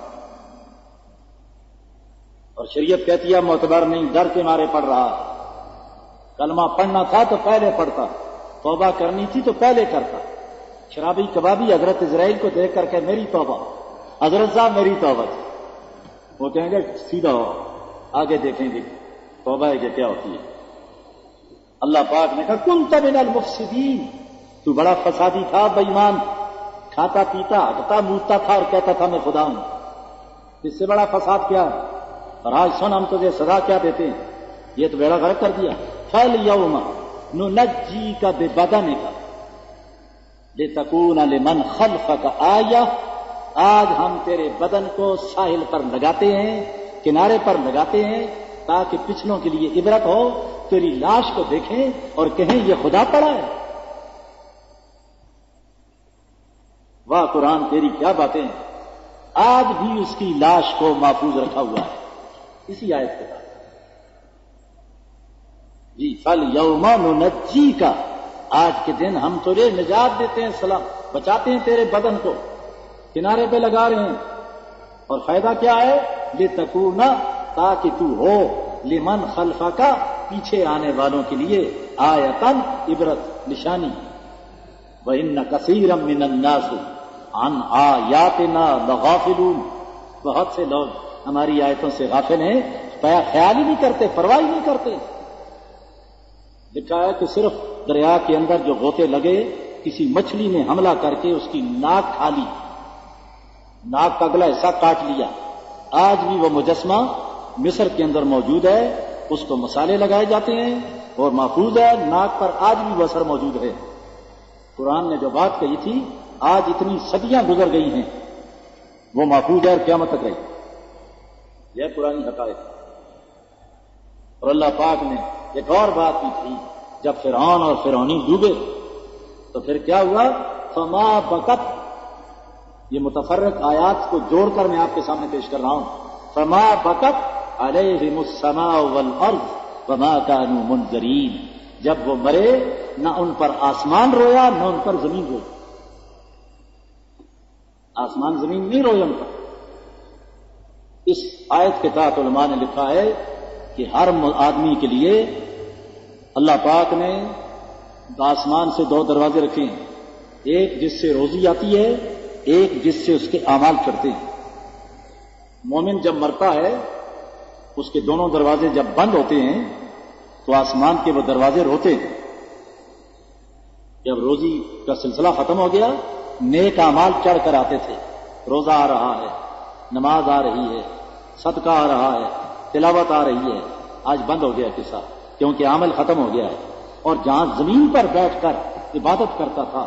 اور شریعت کہتی ہے معتبر نہیں، ڈر کے مارے پڑھ رہا. کلمہ پڑھنا تھا تو پہلے پڑھتا، توبہ کرنی تھی تو پہلے کرتا. شرابی کبابی حضرت اسرائیل کو دیکھ کر کہ میری توبہ، حضرت صاحب میری توبہ تھی، وہ کہیں گے سیدھا ہو، آگے دیکھیں گے توبہ ہے کہ کیا ہوتی ہے. اللہ پاک نے کہا کنت من المفسدین، تو بڑا فسادی تھا، بے ایمان، کھاتا پیتا ہٹتا موتتا تھا اور کہتا تھا میں خدا ہوں. اس سے بڑا فساد کیا ہے؟ اور آج سن ہم تجھے سزا کیا دیتے ہیں، یہ تو بیڑا غرق کر دیا. فَالْيَوْمَ نُنَجِّيكَ بِبَدَنِكَ لِتَكُونَ لِمَنْ خَلْفَكَ آیَةً، آج ہم تیرے بدن کو ساحل پر لگاتے ہیں، کنارے پر لگاتے ہیں، تاکہ پچھلوں کے لیے عبرت ہو، تیری لاش کو دیکھیں اور کہیں یہ خدا پڑا ہے. واہ قرآن تیری کیا باتیں ہیں. آج بھی اس کی لاش کو محفوظ رکھا ہوا ہے اسی آیت کے بعد. جی فَالْيَوْمَ نُنَجِّيكَ، آج کے دن ہم تجھے نجات دیتے ہیں، سلام بچاتے ہیں تیرے بدن کو، کنارے پہ لگا رہے ہیں. اور فائدہ کیا ہے؟ لِتَكُونَ، تاکہ تو ہو، لمن خلفک، پیچھے آنے والوں کے لیے، آیتن، عبرت، نشانی. وَإِنَّ كَثِيرًا مِّنَ النَّاسِ عَنْ آیَاتِنَا لَغَافِلُونَ، بہت سے لوگ ہماری آیتوں سے غافل ہیں، خیال ہی نہیں کرتے، پرواہ ہی نہیں کرتے. لکھا ہے کہ صرف دریا کے اندر جو غوطے لگے، کسی مچھلی نے حملہ کر کے اس کی ناک کھا لی، ناک کا اگلا حصہ کاٹ لیا. آج بھی وہ مجسمہ مصر کے اندر موجود ہے، اس کو مسالے لگائے جاتے ہیں اور محفوظ ہے. ناک پر آج بھی وہ اثر موجود ہے. قرآن نے جو بات کہی تھی، آج اتنی صدیاں گزر گئی ہیں، وہ محفوظ ہے اور قیامت تک رہی. یہ قرآن حقائق. اور اللہ پاک نے ایک اور بات کی تھی، جب فرعون اور فرعونی ڈوبے تو پھر کیا ہوا؟ فما بکت، یہ متفرق آیات کو جوڑ کر میں آپ کے سامنے پیش کر رہا ہوں. فما بکت علیہم السماء والارض وما كانوا منذرین، جب وہ مرے نہ ان پر آسمان رویا نہ ان پر زمین روئی. آسمان زمین نہیں روئے ان پر. اس آیت کے تحت علماء نے لکھا ہے کہ ہر آدمی کے لیے اللہ پاک نے آسمان سے دو دروازے رکھے ہیں، ایک جس سے روزی آتی ہے، ایک جس سے اس کے اعمال چڑھتے ہیں. مومن جب مرتا ہے اس کے دونوں دروازے جب بند ہوتے ہیں تو آسمان کے وہ دروازے روتے ہیں. جب روزی کا سلسلہ ختم ہو گیا، نیک اعمال چڑھ کر آتے تھے، روزہ آ رہا ہے، نماز آ رہی ہے، صدقہ آ رہا ہے، تلاوت آ رہی ہے. آج بند ہو گیا قصہ، کیونکہ عمل ختم ہو گیا ہے. اور جہاں زمین پر بیٹھ کر عبادت کرتا تھا،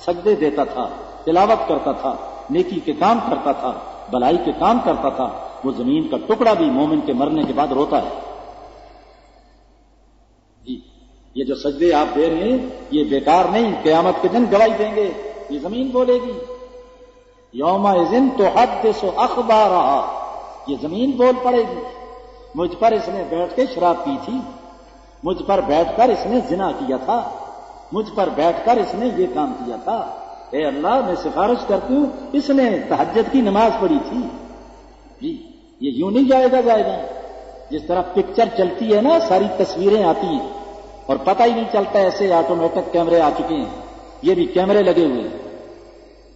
سجدے دیتا تھا، تلاوت کرتا تھا، نیکی کے کام کرتا تھا، بلائی کے کام کرتا تھا، وہ زمین کا ٹکڑا بھی مومن کے مرنے کے بعد روتا ہے. جی یہ جو سجدے آپ دے رہے ہیں یہ بیکار نہیں، قیامت کے دن گواہی دیں گے. یہ زمین بولے گی، یومئذ تحدث اخبارہا، یہ زمین بول پڑے گی. مجھ پر اس نے بیٹھ کے شراب پی تھی، مجھ پر بیٹھ کر اس نے زنا کیا تھا، مجھ پر بیٹھ کر اس نے یہ کام کیا تھا. اے اللہ میں سفارش کرتی ہوں اس نے تہجد کی نماز پڑھی تھی. جی یہ یوں نہیں جائے گا جس طرح پکچر چلتی ہے نا، ساری تصویریں آتی ہیں اور پتہ ہی نہیں چلتا، ایسے آٹومیٹک کیمرے آ چکے ہیں. یہ بھی کیمرے لگے ہوئے ہیں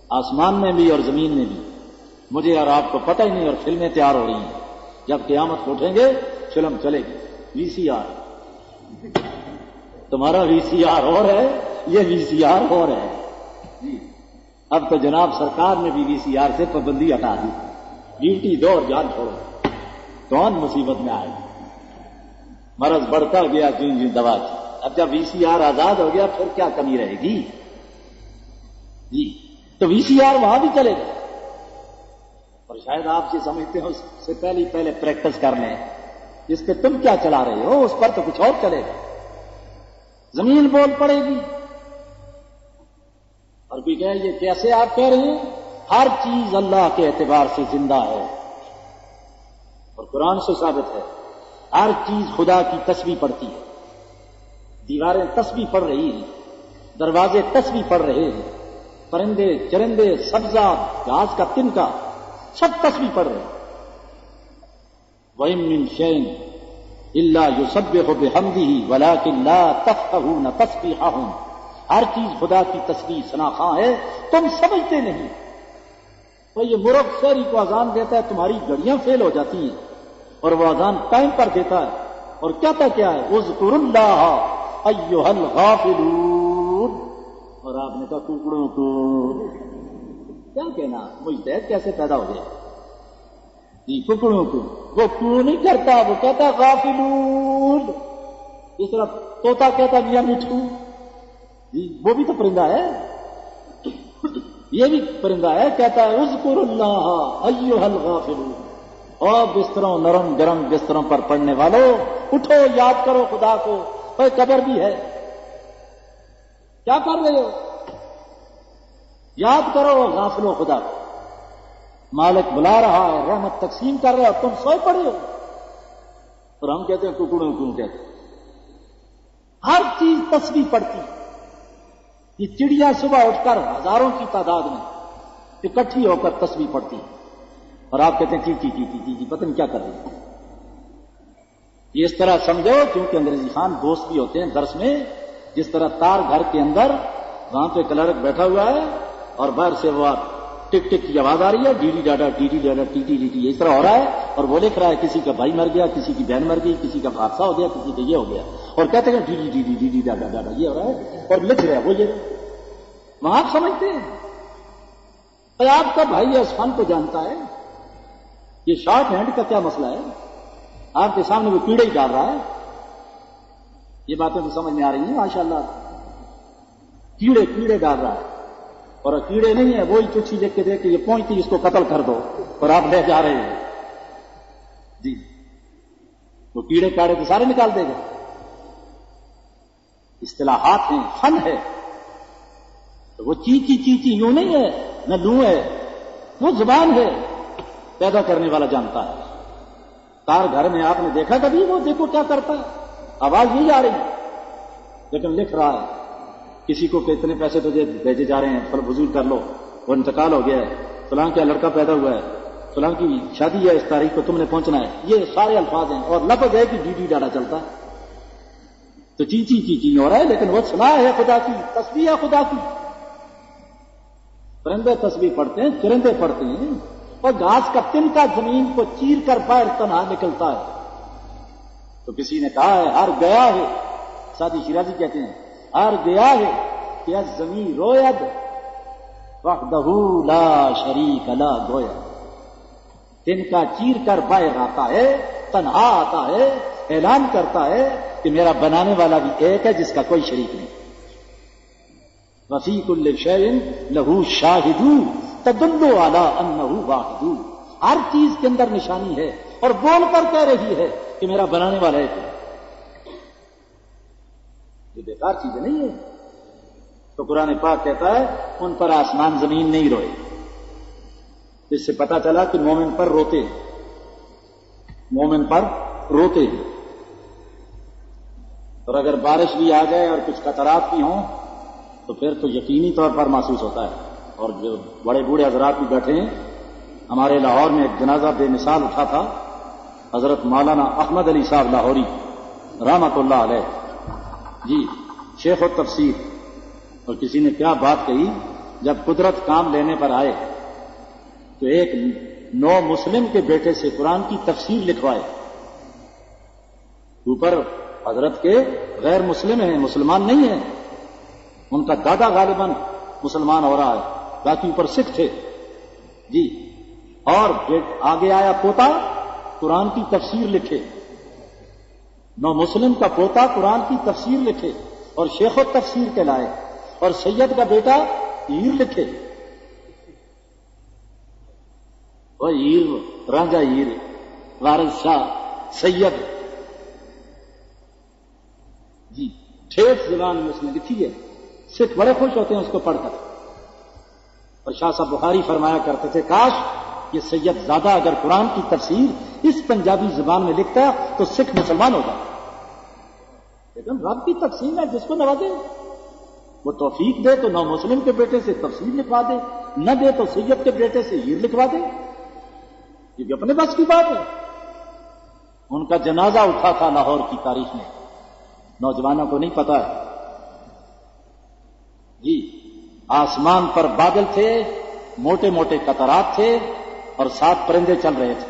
آسمان میں بھی اور زمین میں بھی، مجھے اور آپ کو پتہ ہی نہیں، اور فلمیں تیار ہو رہی ہیں. جب قیامت اٹھیں گے فلم چلے گی، وی سی آر. تمہارا وی سی آر اور ہے، یہ وی سی آر اور ہے. جی اب تو جناب سرکار نے بھی وی سی آر سے پابندی ہٹا دی. ڈیوٹی دو اور جان چھوڑو، کون مصیبت میں آئے. مرض بڑھتا گیا جن دوا کی. اب جب وی سی آر آزاد ہو گیا پھر کیا کمی رہے گی. جی تو وی سی آر وہاں بھی چلے گا. اور شاید آپ یہ سمجھتے ہو اس سے پہلے پریکٹس کر لیں، اس پہ تم کیا چلا رہے ہو، اس پر تو کچھ اور چلے گا، زمین بول پڑے گی۔ اور بھی کہے یہ کیسے آپ کہہ رہے ہیں؟ ہر چیز اللہ کے اعتبار سے زندہ ہے، اور قرآن سے ثابت ہے، ہر چیز خدا کی تسبیح پڑھتی ہے، دیواریں تسبیح پڑھ رہی ہیں، دروازے تسبیح پڑھ رہے ہیں، پرندے چرندے سبزہ گھاس کا تنکا سب تسبیح پڑھ رہے ہیں۔ وَإِن مِّن شَيْءٍ إِلَّا يُسَبِّحُ بِحَمْدِهِ وَلَٰكِن لَّا تَفْقَهُونَ تَسْبِيحَهُمْ، ہر چیز خدا کی تسبیح ثناخواں ہے، تم سمجھتے نہیں۔ تو یہ مرغ شہری کو اذان دیتا ہے، تمہاری گھڑیاں فیل ہو جاتی ہیں، اور وہ اذان ٹائم پر دیتا ہے، اور کہتا کیا ہے؟ اذکروا اللہ ایھا الغافلون، اور آپ نے کہا ٹکڑوں کو کیا کہنا، مجتہد کیسے پیدا ہو جائے جی ٹکڑوں کو؟ وہ کیوں نہیں کرتا، وہ کہتا غافلون، اس طرح طوطا کہتا میاں مٹھو، جی وہ بھی تو پرندہ ہے، یہ بھی پرندہ ہے، کہتا ہے اذکروا اللہ ایھا الغافلون۔ اور بستروں نرم گرم بستروں پر پڑنے والوں اٹھو، یاد کرو خدا کو، کوئی قبر بھی ہے، کیا کر رہے ہو؟ یاد کرو غافلو خدا کو، مالک بلا رہا ہے، رحمت تقسیم کر رہا ہے، تم سوئے پڑے ہو، اور ہم کہتے ہیں ٹکڑوں کیوں کہتے ہیں؟ ہر چیز تسبیح پڑتی، یہ چڑیا صبح اٹھ کر ہزاروں کی تعداد میں اکٹھی ہو کر تسبیح پڑتی ہے، اور آپ کہتے ہیں چی پتہ نہیں کیا کر رہی ہے۔ یہ اس طرح سمجھو کیونکہ انگریزی خان دوست بھی ہوتے ہیں درس میں، جس طرح تار گھر کے اندر وہاں پہ کلرک بیٹھا ہوا ہے اور باہر سے وہ ٹک ٹک کی آواز آ رہی ہے، ڈی ڈی ڈاڈا ٹی ٹی ڈاڈا ٹی ٹی ڈی ٹی، اس طرح ہو رہا ہے، اور وہ لکھ رہا ہے کسی کا بھائی مر گیا، کسی کی بہن مر گئی، کسی کا حادثہ ہو گیا، کسی کا یہ ہو گیا، اور کہتے ہیں ڈی ڈی ڈی ڈی ڈی ڈی ڈاڈا ڈاڈا یہ ہو رہا ہے، اور لکھ رہا ہے وہ یہ، وہاں آپ سمجھتے ہیں؟ اور آپ کا بھائی اس فن کو جانتا ہے، یہ شارٹ ہینڈ کا کیا مسئلہ ہے؟ آپ کے سامنے وہ کیڑے ہی ڈال رہا ہے، یہ باتیں تو سمجھ میں آ رہی ہیں ماشاءاللہ، کیڑے ڈال رہا ہے، اور کیڑے نہیں ہیں، وہی چٹھی لکھ کے دے کہ یہ پہنچتی اس کو قتل کر دو، اور آپ لے جا رہے ہیں جی، وہ کیڑے کاڑے تو سارے نکال دے گا۔ اصطلاحات ہیں، فن ہے، تو وہ چیچی یوں نہیں ہے، نہ لوں ہے، وہ زبان ہے، پیدا کرنے والا جانتا ہے۔ تار گھر میں آپ نے دیکھا کبھی؟ وہ دیکھو کیا کرتا ہے، آواز نہیں آ رہی لیکن لکھ رہا ہے، کسی کو کہ اتنے پیسے تجھے بھیجے جا رہے ہیں، پھل وصول کر لو، وہ انتقال ہو گیا ہے، فلاں کا لڑکا پیدا ہوا ہے، فلاں کی شادی ہے، اس تاریخ کو تم نے پہنچنا ہے، یہ سارے الفاظ ہیں، اور لفظ ہے کہ ڈی ڈی ڈاڈا چلتا ہے، تو چی ہو رہا ہے، لیکن وہ صلاح ہے خدا کی، تسبیح ہے خدا کی۔ پرندے تسبیح پڑھتے ہیں، چرندے پڑھتے ہیں، اور گھاس کا تنکا زمین کو چیر کر باہر تنہا نکلتا ہے۔ تو کسی نے کہا ہے ہر گیا ہے، سادی شیرازی کہتے ہیں ہر گیا ہے کہ زمین روید وحدہ لا شریک لا گویا، تنکا چیر کر باہر آتا ہے، تنہا آتا ہے، اعلان کرتا ہے کہ میرا بنانے والا بھی ایک ہے جس کا کوئی شریک نہیں۔ وفی کل شیء لہ شاہد تدل علی انہ واحد، ہر چیز کے اندر نشانی ہے اور بول کر کہہ رہی ہے کہ میرا بنانے والا ایک ہے، یہ بیکار چیزیں نہیں ہے۔ تو قرآن پاک کہتا ہے ان پر آسمان زمین نہیں روئے، اس سے پتا چلا کہ مومن پر روتے ہیں، مومن پر روتے ہیں، اور اگر بارش بھی آ جائے اور کچھ قطرات بھی ہوں تو پھر تو یقینی طور پر محسوس ہوتا ہے۔ اور جو بڑے بوڑھے حضرات بھی بیٹھے ہیں، ہمارے لاہور میں ایک جنازہ بے مثال اٹھا تھا، حضرت مولانا احمد علی صاحب لاہوری رحمت اللہ علیہ، جی شیخ التفسیر، اور کسی نے کیا بات کہی، جب قدرت کام لینے پر آئے تو ایک نو مسلم کے بیٹے سے قرآن کی تفسیر لکھوائے، اوپر حضرت کے غیر مسلم ہیں، مسلمان نہیں ہیں، ان کا دادا غالباً مسلمان ہو رہا ہے، باقی اوپر سکھ تھے جی، اور آگے آیا پوتا قرآن کی تفسیر لکھے، نو مسلم کا پوتا قرآن کی تفسیر لکھے اور شیخ التفسیر کہلائے، اور سید کا بیٹا ہیر لکھے۔ وہ ہیر رانجا ہیر وارث شاہ سید جی ٹھیٹھ زبان میں اس نے لکھی ہے. سکھ بڑے خوش ہوتے ہیں اس کو پڑھ کر. اور شاہ صاحب بخاری فرمایا کرتے تھے کاش یہ سید زادہ اگر قرآن کی تفسیر اس پنجابی زبان میں لکھتا تو سکھ مسلمان ہوگا. لیکن رب کی تقسیم ہے جس کو نوازے. وہ توفیق دے تو نو مسلم کے بیٹے سے تفسیر لکھوا دے, نہ دے تو سید کے بیٹے سے ہیر لکھوا دے. یہ بھی اپنے بس کی بات ہے. ان کا جنازہ اٹھا تھا لاہور کی تاریخ میں, نوجوانوں کو نہیں پتا ہے جی. آسمان پر بادل تھے, موٹے موٹے قطرات تھے اور 7 پرندے چل رہے تھے.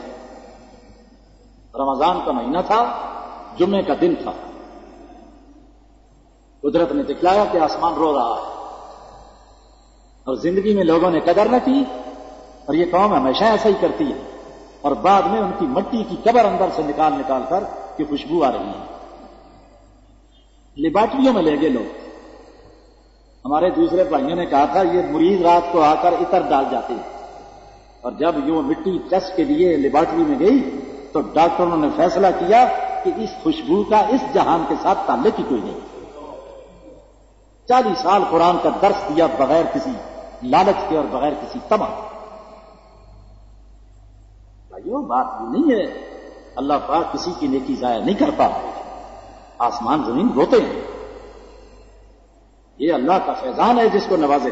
رمضان کا مہینہ تھا, جمعے کا دن تھا. قدرت نے دکھلایا کہ آسمان رو رہا ہے اور زندگی میں لوگوں نے قدر نہ کی. اور یہ قوم ہمیشہ ایسا ہی کرتی ہے. اور بعد میں ان کی مٹی کی قبر اندر سے نکال نکال کر کہ خوشبو آ رہی ہے. لیبارٹریوں میں لے گئے لوگ. ہمارے دوسرے بھائیوں نے کہا تھا یہ مریض رات کو آ کر عطر ڈال جاتے ہیں. اور جب یہ مٹی ٹیسٹ کے لیے لیبارٹری میں گئی تو ڈاکٹروں نے فیصلہ کیا کہ اس خوشبو کا اس جہان کے ساتھ تعلق ہی کوئی نہیں. 40 سال قرآن کا درس دیا بغیر کسی لالچ کے اور بغیر کسی طمع. بھائیو بات یہ نہیں ہے. اللہ پاک کسی کی نیکی ضائع نہیں کرتا. آسمان زمین روتے ہیں. یہ اللہ کا فیضان ہے جس کو نوازے.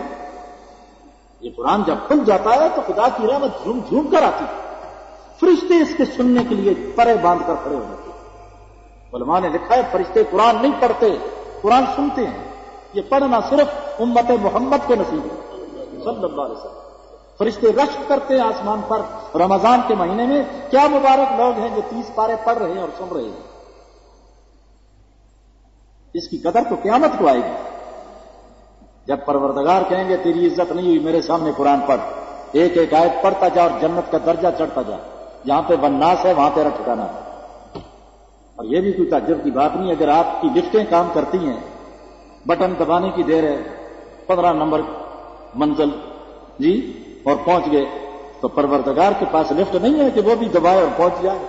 یہ قرآن جب کھل جاتا ہے تو خدا کی رحمت جھوم جھوم کر آتی. فرشتے اس کے سننے کے لیے پرے باندھ کر کھڑے ہو جاتے. علماء نے لکھا ہے فرشتے قرآن نہیں پڑھتے, قرآن سنتے ہیں. یہ پڑھنا صرف امت محمد کو نصیب ہے صلی اللہ علیہ وسلم. فرشتے رشک کرتے ہیں آسمان پر رمضان کے مہینے میں. کیا مبارک لوگ ہیں جو 30 پارے پڑھ رہے ہیں اور سن رہے ہیں. اس کی قدر تو قیامت کو آئے گی جب پروردگار کہیں گے تیری عزت نہیں ہوئی, میرے سامنے قرآن پڑھ. ایک ایک آیت پڑھتا جا اور جنت کا درجہ چڑھتا جا. جہاں پہ والناس ہے وہاں تیرا ٹھکانا ہے. اور یہ بھی کوئی تعجب کی بات نہیں. اگر آپ کی لفٹیں کام کرتی ہیں, بٹن دبانے کی دیر ہے, 15 نمبر منزل جی اور پہنچ گئے, تو پروردگار کے پاس لفٹ نہیں ہے کہ وہ بھی دبائے اور پہنچ جائے.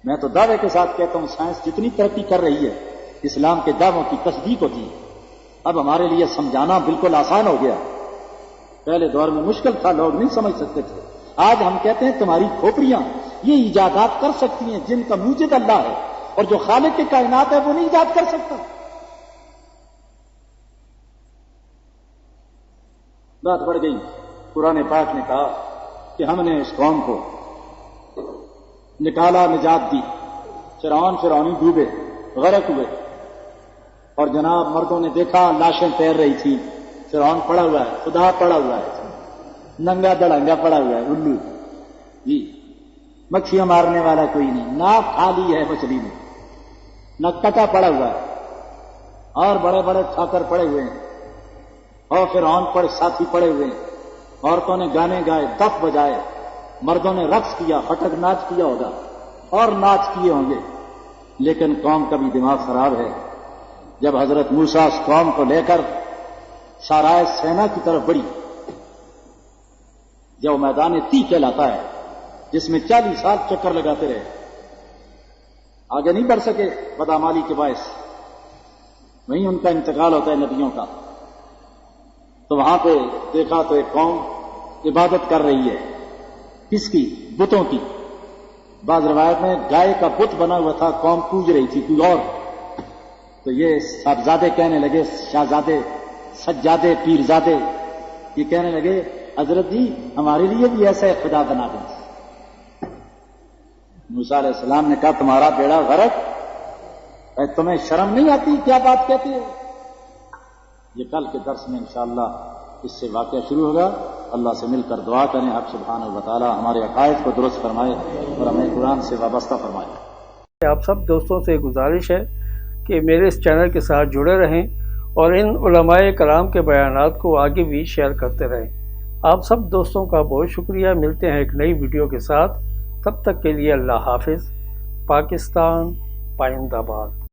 میں تو دعوے کے ساتھ کہتا ہوں سائنس جتنی ترقی کر رہی ہے اسلام کے دعووں کی تصدیق ہوتی ہے. اب ہمارے لیے سمجھانا بالکل آسان ہو گیا. پہلے دور میں مشکل تھا, لوگ نہیں سمجھ سکتے تھے. آج ہم کہتے ہیں تمہاری کھوپڑیاں یہ ایجادات کر سکتی ہیں جن کا موجد اللہ ہے, اور جو خالق کے کائنات ہے وہ نہیں ایجاد کر سکتا. بات بڑھ گئی. قرآن پاک نے کہا کہ ہم نے اس قوم کو نکالا, نجات دی. فرعونی ڈوبے, غرق ہوئے. اور جناب مردوں نے دیکھا لاشیں تیر رہی تھی. فرعون پڑا ہوا ہے, خدا پڑا ہوا ہے, ننگا دڑنگا پڑا ہوا ہے, الو جی. مکھیاں مارنے والا کوئی نہیں, ناک خالی ہے مچھلی میں, نہ کٹا پڑا ہوا ہے. اور بڑے بڑے ٹھاکر پڑے ہوئے ہیں, اور فرعون پر ساتھی پڑے ہوئے ہیں. عورتوں نے گانے گائے, دف بجائے, مردوں نے رقص کیا, پھٹک ناچ کیا ہوگا اور ناچ کیے ہوں گے. لیکن قوم کا بھی دماغ خراب ہے. جب حضرت موسیٰ اس قوم کو لے کر سارائے سینا کی طرف بڑھی, جو میدان تی کہلاتا ہے جس میں 40 سال چکر لگاتے رہے, آگے نہیں بڑھ سکے بدعمالی کے باعث. وہیں ان کا انتقال ہوتا ہے نبیوں کا. تو وہاں پہ دیکھا تو ایک قوم عبادت کر رہی ہے. کس کی؟ بتوں کی. بعض روایت میں گائے کا بت بنا ہوا تھا, قوم پوج رہی تھی کوئی اور. تو یہ صاحبزادے کہنے لگے, شاہزادے, سجادے, پیرزادے, یہ کہنے لگے حضرت جی ہمارے لیے بھی ایسا خدا بنا دیں. موسیٰ علیہ السلام نے کہا تمہارا بیڑا غرق, تمہیں شرم نہیں آتی, کیا بات کہتے ہو؟ یہ کل کے درس میں انشاءاللہ اس سے واقعہ شروع ہوگا. اللہ سے مل کر دعا کریں آپ سبحانہ و تعالی ہمارے عقائد کو درست فرمائے اور ہمیں قرآن سے وابستہ فرمائے.
آپ سب دوستوں سے گزارش ہے کہ میرے اس چینل کے ساتھ جڑے رہیں اور ان علماء کرام کے بیانات کو آگے بھی شیئر کرتے رہیں. آپ سب دوستوں کا بہت شکریہ. ملتے ہیں ایک نئی ویڈیو کے ساتھ. تب تک کے لیے اللہ حافظ. پاکستان پائندہ باد.